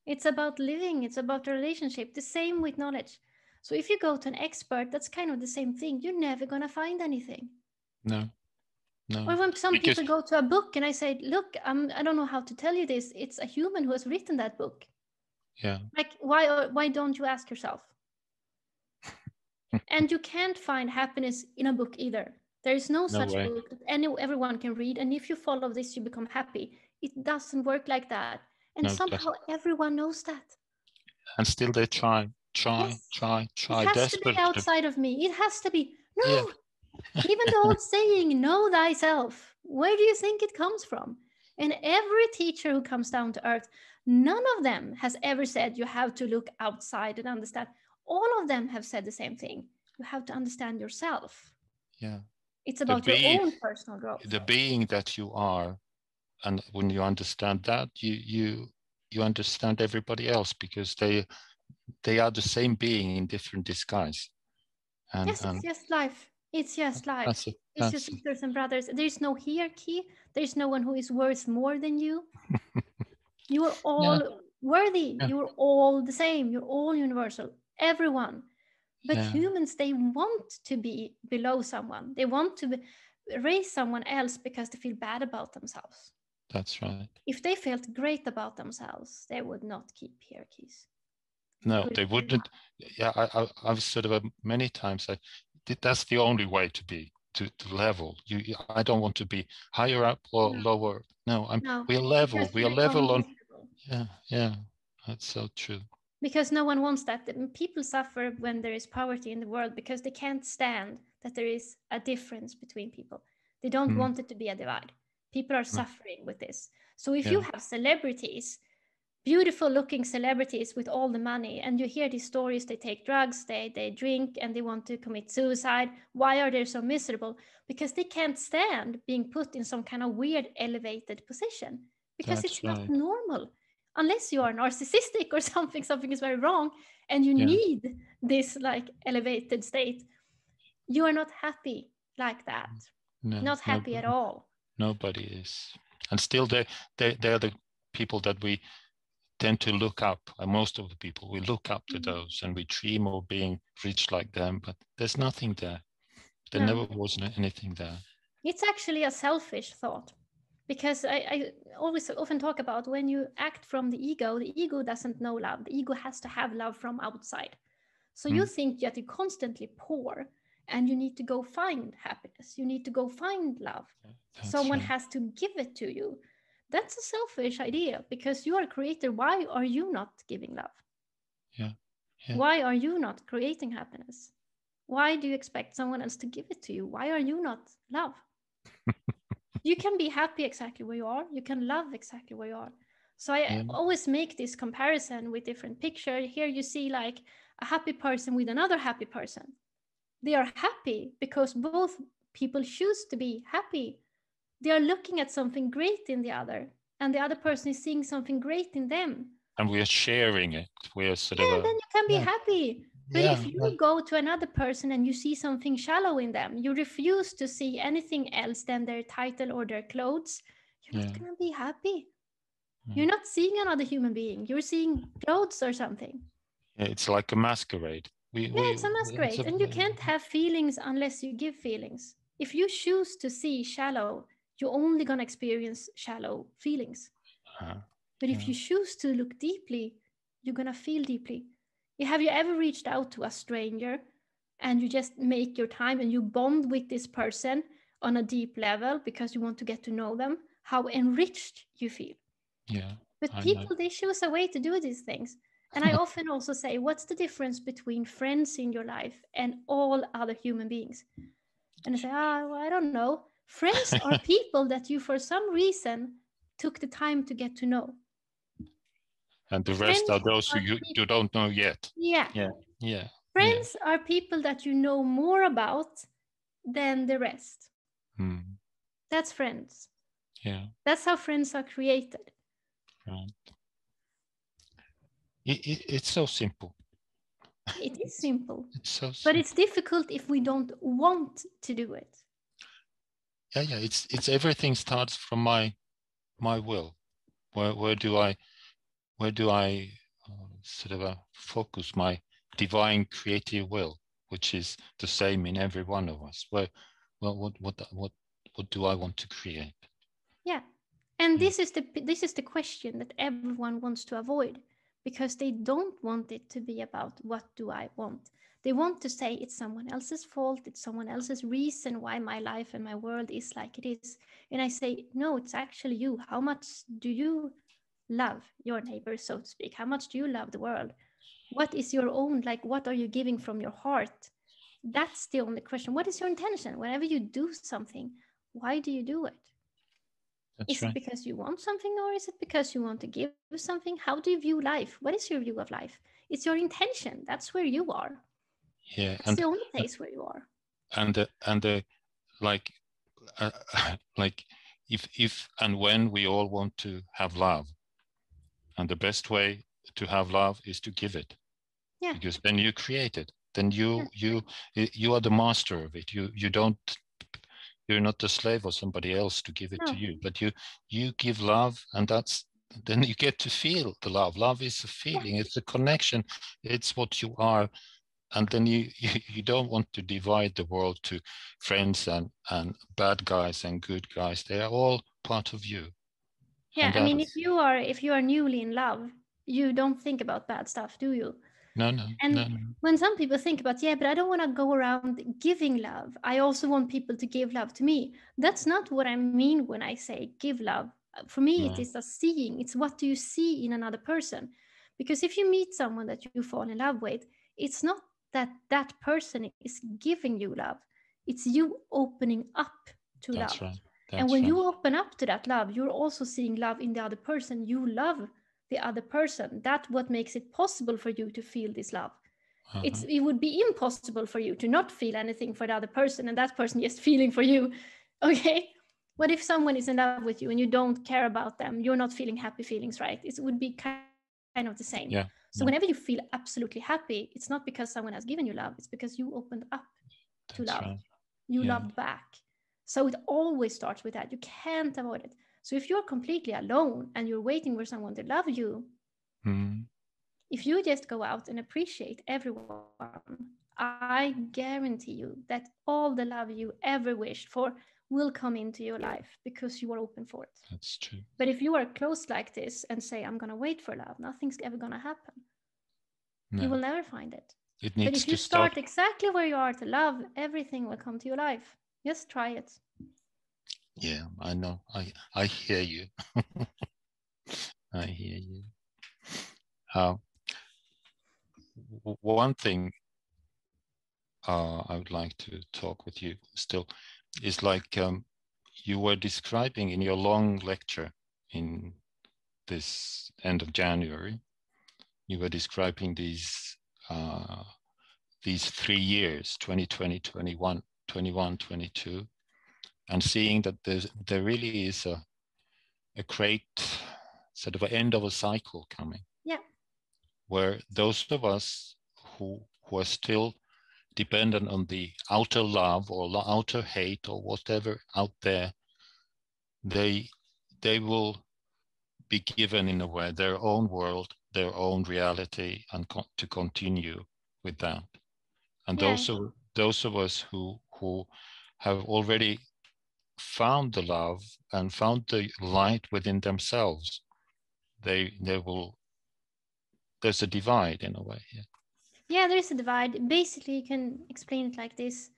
It's about living. It's about a relationship. The same with knowledge. So if you go to an expert, that's kind of the same thing. You're never going to find anything. No. Or when some people go to a book and I say, look, I don't know how to tell you this. It's a human who has written that book. Yeah. Like, why don't you ask yourself? And you can't find happiness in a book either. There is no such book that everyone can read. And if you follow this, you become happy. It doesn't work like that. And somehow everyone knows that. And still they try. It has to be outside of me. It has to be. No. Yeah. Even the old saying, know thyself. Where do you think it comes from? And every teacher who comes down to earth, none of them has ever said you have to look outside and understand. All of them have said the same thing. You have to understand yourself. Yeah. It's about your own personal growth. The being that you are. And when you understand that, you understand everybody else, because they are the same being in different disguise. And, yes, it's just life. It's just life. It's just sisters and brothers. There is no hierarchy. There is no one who is worth more than you. You are all worthy. Yeah. You're all the same. You're all universal. Everyone. But Yeah. humans, they want to be below someone. They want to raise someone else because they feel bad about themselves. That's right. If they felt great about themselves, they would not keep hierarchies. No, they wouldn't. Yeah, I've sort of many times that's the only way to be, to level. I don't want to be higher up or lower. No, we are level. We are level on. Yeah, that's so true. Because no one wants that. People suffer when there is poverty in the world because they can't stand that there is a difference between people. They don't want it to be a divide. People are suffering with this. So if you have celebrities, beautiful looking celebrities with all the money, and you hear these stories, they take drugs, they drink, and they want to commit suicide. Why are they so miserable? Because they can't stand being put in some kind of weird elevated position, because it's not normal. Unless you are narcissistic or something is very wrong, and you need this like elevated state, you are not happy like that. No, not happy at all. Nobody is. And still they are the people that we tend to look up. And most of the people, we look up to those, and we dream of being rich like them, but there's nothing there. There never was anything there. It's actually a selfish thought. Because I often talk about when you act from the ego doesn't know love. The ego has to have love from outside. So you think that you're constantly poor and you need to go find happiness. You need to go find love. Someone has to give it to you. That's a selfish idea because you are a creator. Why are you not giving love? Yeah. Why are you not creating happiness? Why do you expect someone else to give it to you? Why are you not love? You can be happy exactly where you are. You can love exactly where you are. So I always make this comparison with different pictures. Here you see like a happy person with another happy person. They are happy because both people choose to be happy. They are looking at something great in the other, and the other person is seeing something great in them. And we are sharing it. We are sort of then you can be happy. But if you go to another person and you see something shallow in them, you refuse to see anything else than their title or their clothes, you're not going to be happy. You're not seeing another human being. You're seeing clothes or something. Yeah, it's like a masquerade. It's a masquerade. And you can't have feelings unless you give feelings. If you choose to see shallow, you're only going to experience shallow feelings. But if you choose to look deeply, you're going to feel deeply. Have you ever reached out to a stranger and you just make your time and you bond with this person on a deep level because you want to get to know them? How enriched you feel. Yeah. But people, they choose a way to do these things. And I often also say, what's the difference between friends in your life and all other human beings? And I say, well, I don't know. Friends are people that you, for some reason, took the time to get to know. And the rest are those who you don't know yet. Yeah. Friends are people that you know more about than the rest. That's friends. Yeah. That's how friends are created. Right. It's so simple. It is simple. It's so simple. But it's difficult if we don't want to do it. Yeah. It's everything starts from my will. Where do I sort of focus my divine creative will, which is the same in every one of us? What do I want to create? Yeah. And this is the question that everyone wants to avoid, because they don't want it to be about what do I want. They want to say it's someone else's fault, it's someone else's reason why my life and my world is like it is. And I say, no, it's actually you. How much do you love your neighbor, so to speak? How much do you love the world? What is your own, like, what are you giving from your heart? That's the only question. What is your intention? Whenever you do something, why do you do it? Is it because you want something, or is it because you want to give something? How do you view life? What is your view of life? It's your intention. That's where you are. Yeah, it's the only place where you are. And like if and when we all want to have love, and the best way to have love is to give it. Yeah. Because then you create it. Then you are the master of it. You're not the slave of somebody else to give it to you, but you give love, and that's then you get to feel the love. Love is a feeling, it's a connection, it's what you are. And then you don't want to divide the world to friends and bad guys and good guys. They are all part of you. Yeah, I mean, if you are newly in love, you don't think about bad stuff, do you? No. When some people think about, yeah, but I don't want to go around giving love, I also want people to give love to me. That's not what I mean when I say give love. For me, it is a seeing. It's what do you see in another person? Because if you meet someone that you fall in love with, it's not that that person is giving you love. It's you opening up to love. Right. And when you open up to that love, you're also seeing love in the other person. You love the other person. That's what makes it possible for you to feel this love. It would be impossible for you to not feel anything for the other person and that person just feeling for you. Okay? What if someone is in love with you and you don't care about them? You're not feeling happy feelings, right? It would be kind of the same. Yeah. So whenever you feel absolutely happy, it's not because someone has given you love. It's because you opened up to love. Right. You loved back. So it always starts with that. You can't avoid it. So if you're completely alone and you're waiting for someone to love you, if you just go out and appreciate everyone, I guarantee you that all the love you ever wished for will come into your life because you are open for it. That's true. But if you are closed like this and say, I'm going to wait for love, nothing's ever going to happen. No. You will never find it. But if you start exactly where you are to love, everything will come to your life. Just try it. Yeah, I know. I hear you. I hear you. One thing I would like to talk with you still is like you were describing in your long lecture in this end of January, you were describing these 3 years, 2020, 21, 22, and seeing that there really is a great sort of an end of a cycle coming. Yeah. Where those of us who are still dependent on the outer love or outer hate or whatever out there, they will be given in a way their own world, their own reality, and to continue with that. And those of us who have already found the love and found the light within themselves, there's a divide in a way. Yeah, there's a divide. Basically, you can explain it like this.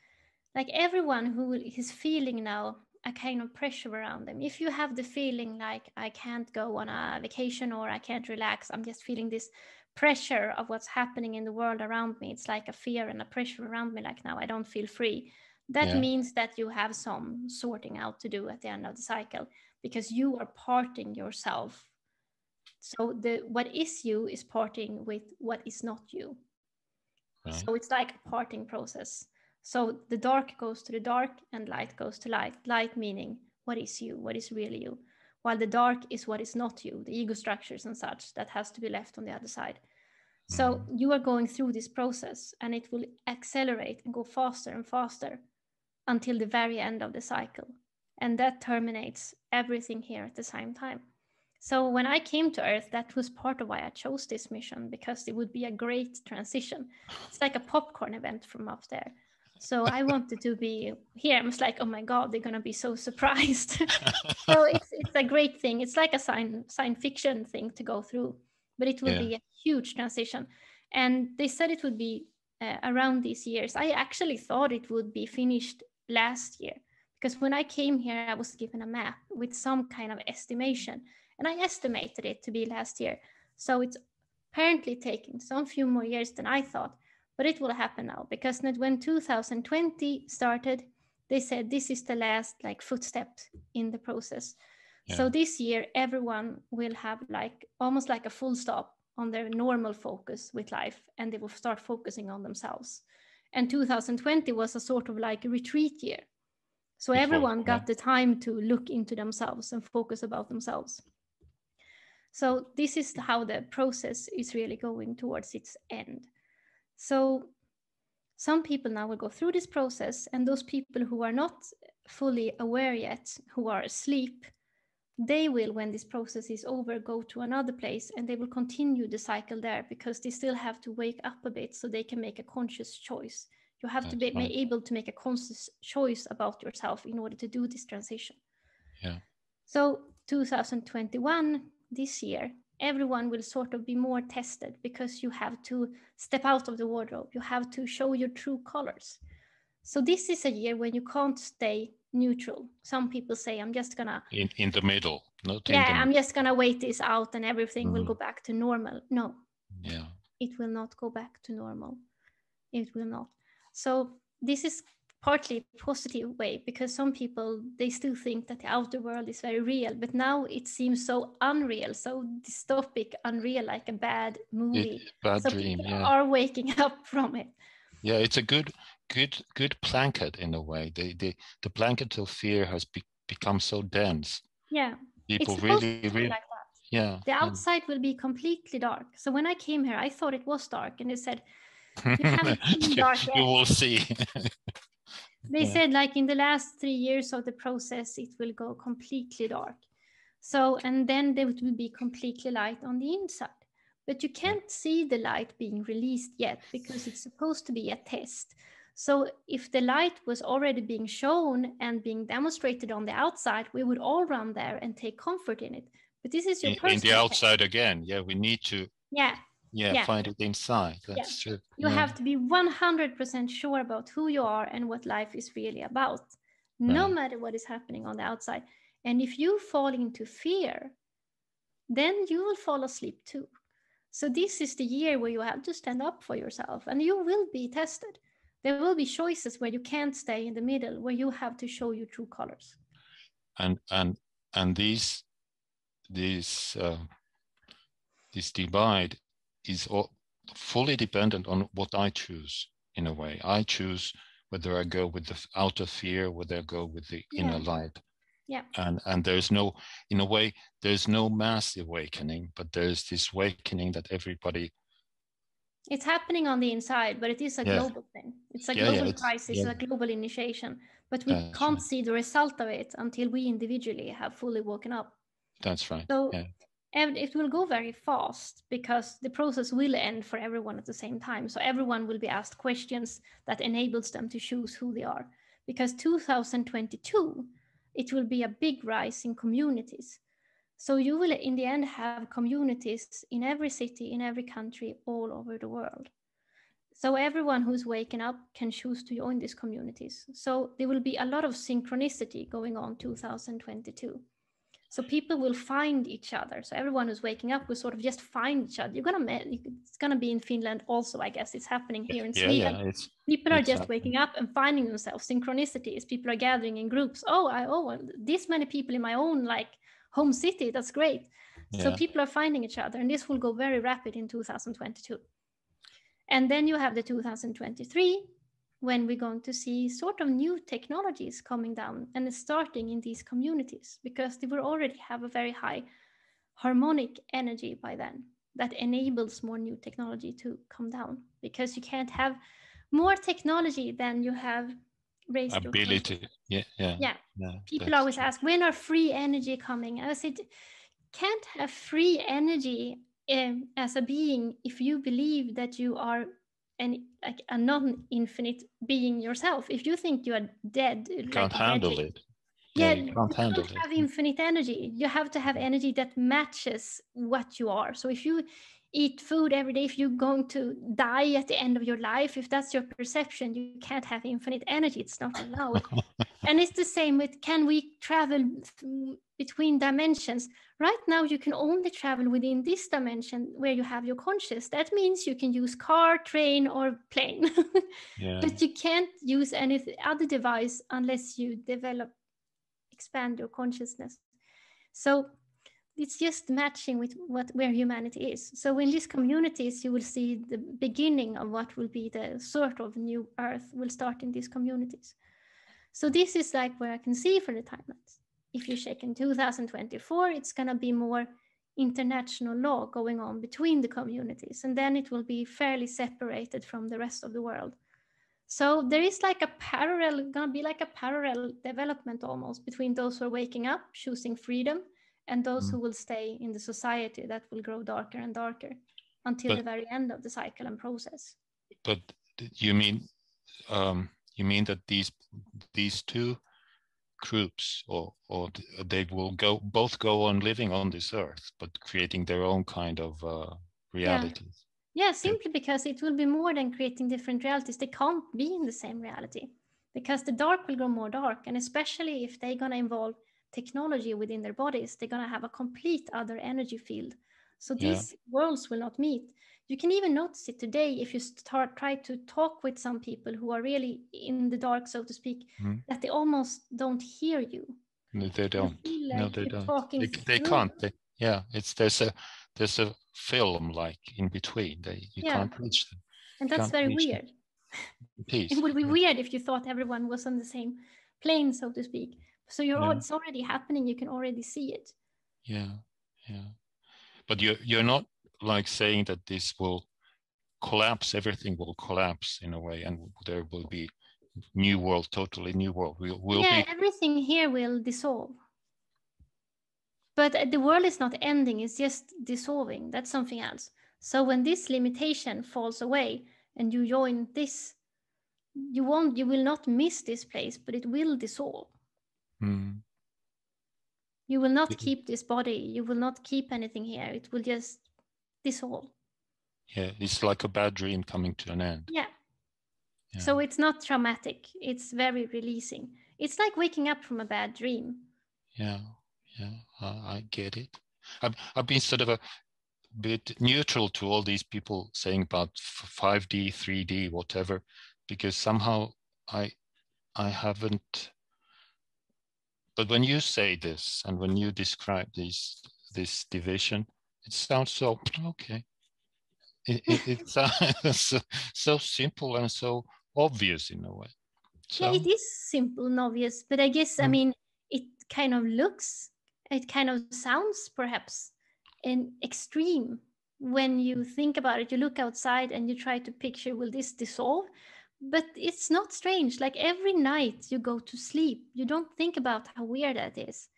Like everyone who is feeling now a kind of pressure around them. If you have the feeling like I can't go on a vacation or I can't relax, I'm just feeling this pressure of what's happening in the world around me. It's like a fear and a pressure around me, like now I don't feel free. That means that you have some sorting out to do at the end of the cycle because you are parting yourself. So what is you is parting with what is not you. Right. So it's like a parting process. So the dark goes to the dark and light goes to light. Light meaning what is you, what is really you. While the dark is what is not you, the ego structures and such that has to be left on the other side. So you are going through this process and it will accelerate and go faster and faster until the very end of the cycle. And that terminates everything here at the same time. So when I came to Earth, that was part of why I chose this mission, because it would be a great transition. It's like a popcorn event from up there. So I wanted to be here. I was like, oh my God, they're going to be so surprised. So it's a great thing. It's like a science fiction thing to go through, but it will be a huge transition. And they said it would be around these years. I actually thought it would be finished last year, because when I came here, I was given a map with some kind of estimation. And I estimated it to be last year. So it's apparently taking some few more years than I thought, but it will happen now, because when 2020 started, they said this is the last footstep in the process. Yeah. So this year, everyone will have almost like a full stop on their normal focus with life, and they will start focusing on themselves. And 2020 was a sort of retreat year. So everyone got the time to look into themselves and focus about themselves. So this is how the process is really going towards its end. So some people now will go through this process, and those people who are not fully aware yet, who are asleep, they will, when this process is over, go to another place and they will continue the cycle there because they still have to wake up a bit so they can make a conscious choice. You have to be able to make a conscious choice about yourself in order to do this transition. Yeah. So 2021, this year, everyone will sort of be more tested because you have to step out of the wardrobe. You have to show your true colors. So this is a year when you can't stay neutral. Some people say, I'm just gonna... In the middle. I'm just gonna wait this out and everything will go back to normal. No. Yeah. It will not go back to normal. It will not. So this is partly a positive way because some people, they still think that the outer world is very real, but now it seems so unreal, so dystopic, unreal, like a bad movie. Bad so dream, people are waking up from it. Yeah, it's a good blanket in a way. The blanket of fear has become so dense. Yeah, people it's really like that. Yeah. The outside will be completely dark. So when I came here, I thought it was dark, and they said, "You haven't seen dark yet." You will see. They said, like, in the last 3 years of the process, it will go completely dark. So, and then there will be completely light on the inside. But you can't see the light being released yet because it's supposed to be a test. So if the light was already being shown and being demonstrated on the outside, we would all run there and take comfort in it. But this is your personal in the outside test. Again, we need to find it inside. That's true. You have to be 100% sure about who you are and what life is really about, no matter what is happening on the outside. And if you fall into fear, then you will fall asleep too. So this is the year where you have to stand up for yourself, and you will be tested. There will be choices where you can't stay in the middle, where you have to show your true colors. And this divide is fully dependent on what I choose. In a way, I choose whether I go with the outer fear, whether I go with the inner light. Yeah. And there's no, in a way, there's no mass awakening, but there's this awakening that everybody... It's happening on the inside, but it is a global thing. It's a global crisis, a global initiation. But we can't see the result of it until we individually have fully woken up. That's right. So it will go very fast because the process will end for everyone at the same time. So everyone will be asked questions that enables them to choose who they are. Because 2022, it will be a big rise in communities. So you will, in the end, have communities in every city, in every country, all over the world. So everyone who's waking up can choose to join these communities. So there will be a lot of synchronicity going on 2022. So people will find each other. So everyone who's waking up will sort of just find each other. It's gonna be in Finland also, I guess. It's happening here in Sweden. People are just waking up and finding themselves. Synchronicities. People are gathering in groups. This many people in my own home city. That's great. So people are finding each other, and this will go very rapid in 2022. And then you have the 2023, when we're going to see sort of new technologies coming down and starting in these communities, because they will already have a very high harmonic energy by then that enables more new technology to come down, because you can't have more technology than you have raised ability. People always ask, when are free energy coming? I said, can't have free energy as a being if you believe that you are a non-infinite being yourself. If you think you are dead, you can't handle it. You can't have infinite energy. You have to have energy that matches what you are. So if you eat food every day, if you're going to die at the end of your life, if that's your perception, you can't have infinite energy. It's not allowed. And it's the same with, can we travel between dimensions? Right now, you can only travel within this dimension where you have your conscious. That means you can use car, train, or plane. But you can't use any other device unless you expand your consciousness. So it's just matching with where humanity is. So in these communities, you will see the beginning of what will be the sort of new earth will start in these communities. So this is where I can see for the timelines. If you check in 2024, it's going to be more international law going on between the communities, and then it will be fairly separated from the rest of the world. So there is going to be a parallel development almost between those who are waking up, choosing freedom, and those who will stay in the society that will grow darker and darker until the very end of the cycle and process. But you mean that these two groups, or they will both go on living on this earth, but creating their own kind of realities? Yeah, simply because it will be more than creating different realities. They can't be in the same reality, because the dark will grow more dark, and especially if they're going to involve technology within their bodies, they're going to have a complete other energy field. So these worlds will not meet. You can even notice it today if you try to talk with some people who are really in the dark, so to speak, that they almost don't hear you. No, they don't. Like they don't. They through. can't. There's a film like in between. You can't reach them. And that's very weird. It would be weird if you thought everyone was on the same plane, so to speak. So it's already happening. You can already see it. Yeah. But you're not like saying that this will collapse. Everything will collapse in a way, and there will be new world, totally new world. Everything here will dissolve. But the world is not ending, it's just dissolving. That's something else. So when this limitation falls away and you join this, you will not miss this place, but it will dissolve. You will not keep this body. You will not keep anything here. It will just dissolve. Yeah, it's like a bad dream coming to an end. Yeah. So it's not traumatic. It's very releasing. It's like waking up from a bad dream. Yeah, I get it. I've been sort of a bit neutral to all these people saying about 5D, 3D, whatever, because somehow I haven't. But when you say this and when you describe this division, it sounds so okay. It's so simple and so obvious in a way. So, yeah, it is simple and obvious, but I guess, I mean, it kind of sounds perhaps extreme when you think about it. You look outside and you try to picture, will this dissolve? But it's not strange. Like every night you go to sleep, you don't think about how weird that is.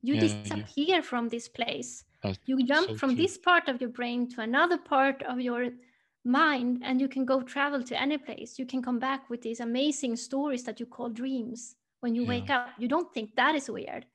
You disappear from this place. You jump from this part of your brain to another part of your mind, and you can go travel to any place. You can come back with these amazing stories that you call dreams. When you wake up, you don't think that is weird.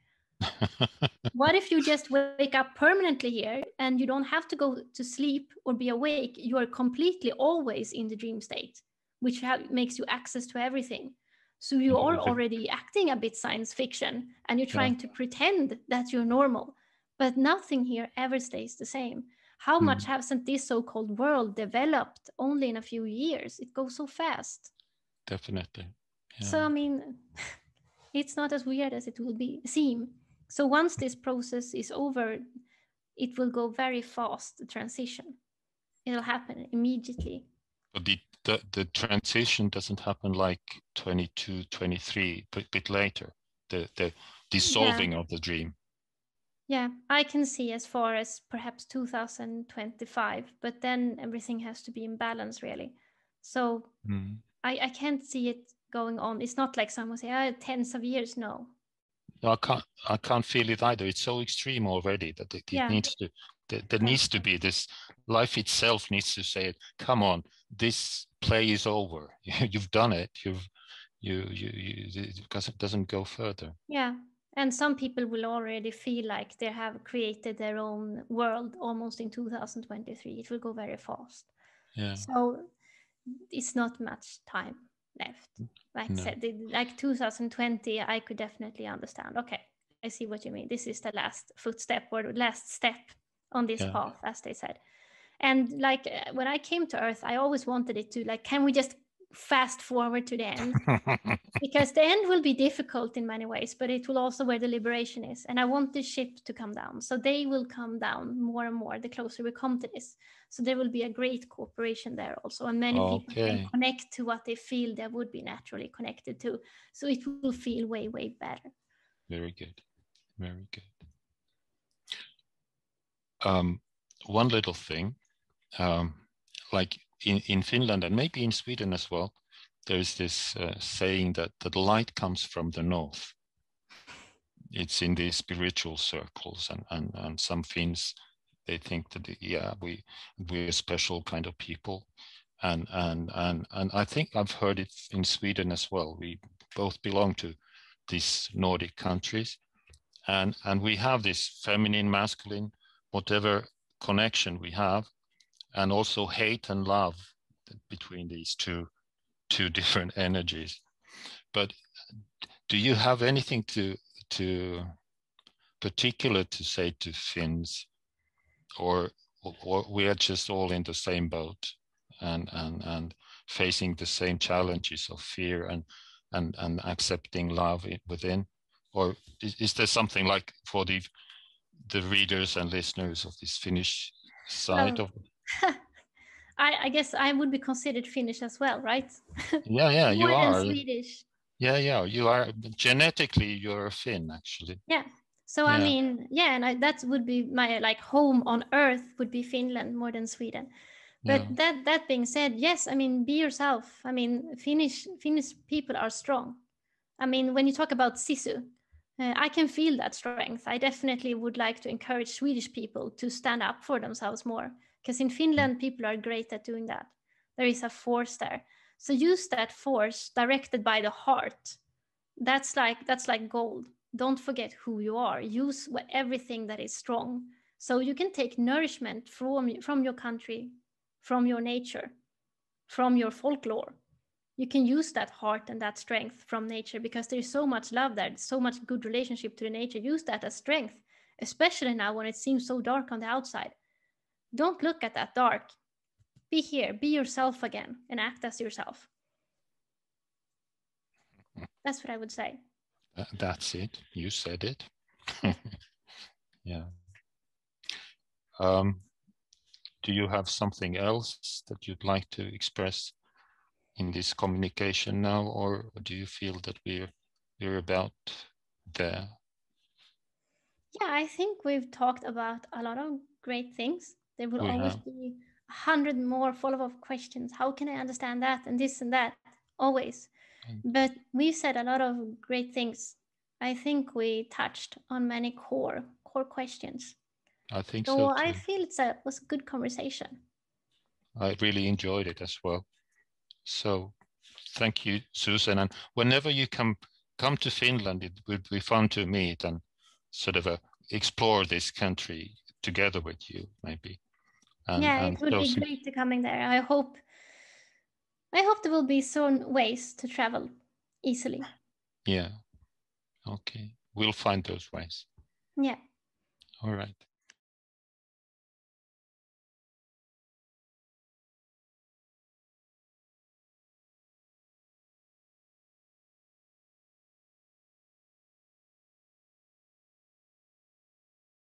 What if you just wake up permanently here and you don't have to go to sleep or be awake? You are completely always in the dream state, which makes you access to everything. So you are already acting a bit science fiction, and you're trying to pretend that you're normal, but nothing here ever stays the same. How much hasn't this so-called world developed only in a few years? It goes so fast. Definitely. Yeah. So, I mean, it's not as weird as it will seem. So once this process is over, it will go very fast, the transition. It'll happen immediately. But the transition doesn't happen like 22, 23, but a bit later, the dissolving of the dream. Yeah, I can see as far as perhaps 2025, but then everything has to be in balance, really. So I can't see it going on. It's not like someone say, tens of years, no. No, I can't feel it either. It's so extreme already that it needs to. There needs to be this. Life itself needs to say, "Come on, this play is over. You've done it. Because it doesn't go further." Yeah, and some people will already feel like they have created their own world almost in 2023. It will go very fast. Yeah. So it's not much time left. Like I said, like 2020, I could definitely understand. Okay, I see what you mean. This is the last footstep or the last step on this path, as they said. And like when I came to Earth, I always wanted it to, like, can we just fast forward to the end? Because the end will be difficult in many ways, but it will also where the liberation is. And I want the ship to come down. So they will come down more and more the closer we come to this. So there will be a great cooperation there also. And many people can connect to what they feel they would be naturally connected to. So it will feel way, way better. Very good. Very good. One little thing, like in Finland and maybe in Sweden as well, there's this saying that the light comes from the north. it's in these spiritual circles, and some Finns, they think that we're a special kind of people, and I think I've heard it in Sweden as well. We both belong to these Nordic countries, and we have this feminine, masculine, whatever connection we have, and also hate and love between these two different energies. But do you have anything to particular to say to Finns, or we are just all in the same boat and facing the same challenges of fear and accepting love within? Or is there something like for the readers and listeners of this Finnish side of it? I guess I would be considered Finnish as well, right? Yeah, you More are. than Swedish. Yeah, you are. Genetically, you're a Finn, actually. Yeah. So I mean, and that would be my like home on earth would be Finland more than Sweden. But that being said, yes, I mean, be yourself. I mean, Finnish people are strong. I mean, when you talk about sisu, I can feel that strength. I definitely would like to encourage Swedish people to stand up for themselves more, because in Finland, people are great at doing that. There is a force there. So use that force directed by the heart. That's like gold. Don't forget who you are. Use everything that is strong. So you can take nourishment from your country, from your nature, from your folklore. You can use that heart and that strength from nature, because there's so much love there, so much good relationship to the nature. Use that as strength, especially now when it seems so dark on the outside. Don't look at that dark. Be here, be yourself again, and act as yourself. That's what I would say. That's it. You said it. Yeah. Do you have something else that you'd like to express in this communication now, or do you feel that we're about there? Yeah, I think we've talked about a lot of great things. There will always be 100 more follow-up questions. How can I understand that and this and that? Always. But we've said a lot of great things. I think we touched on many core questions. I think so too. I feel it was a good conversation. I really enjoyed it as well. So thank you, Susann. And whenever you come to Finland, it would be fun to meet and sort of explore this country together with you, maybe. It would be great to coming there. I hope there will be some ways to travel easily. Yeah. Okay. We'll find those ways. Yeah. All right.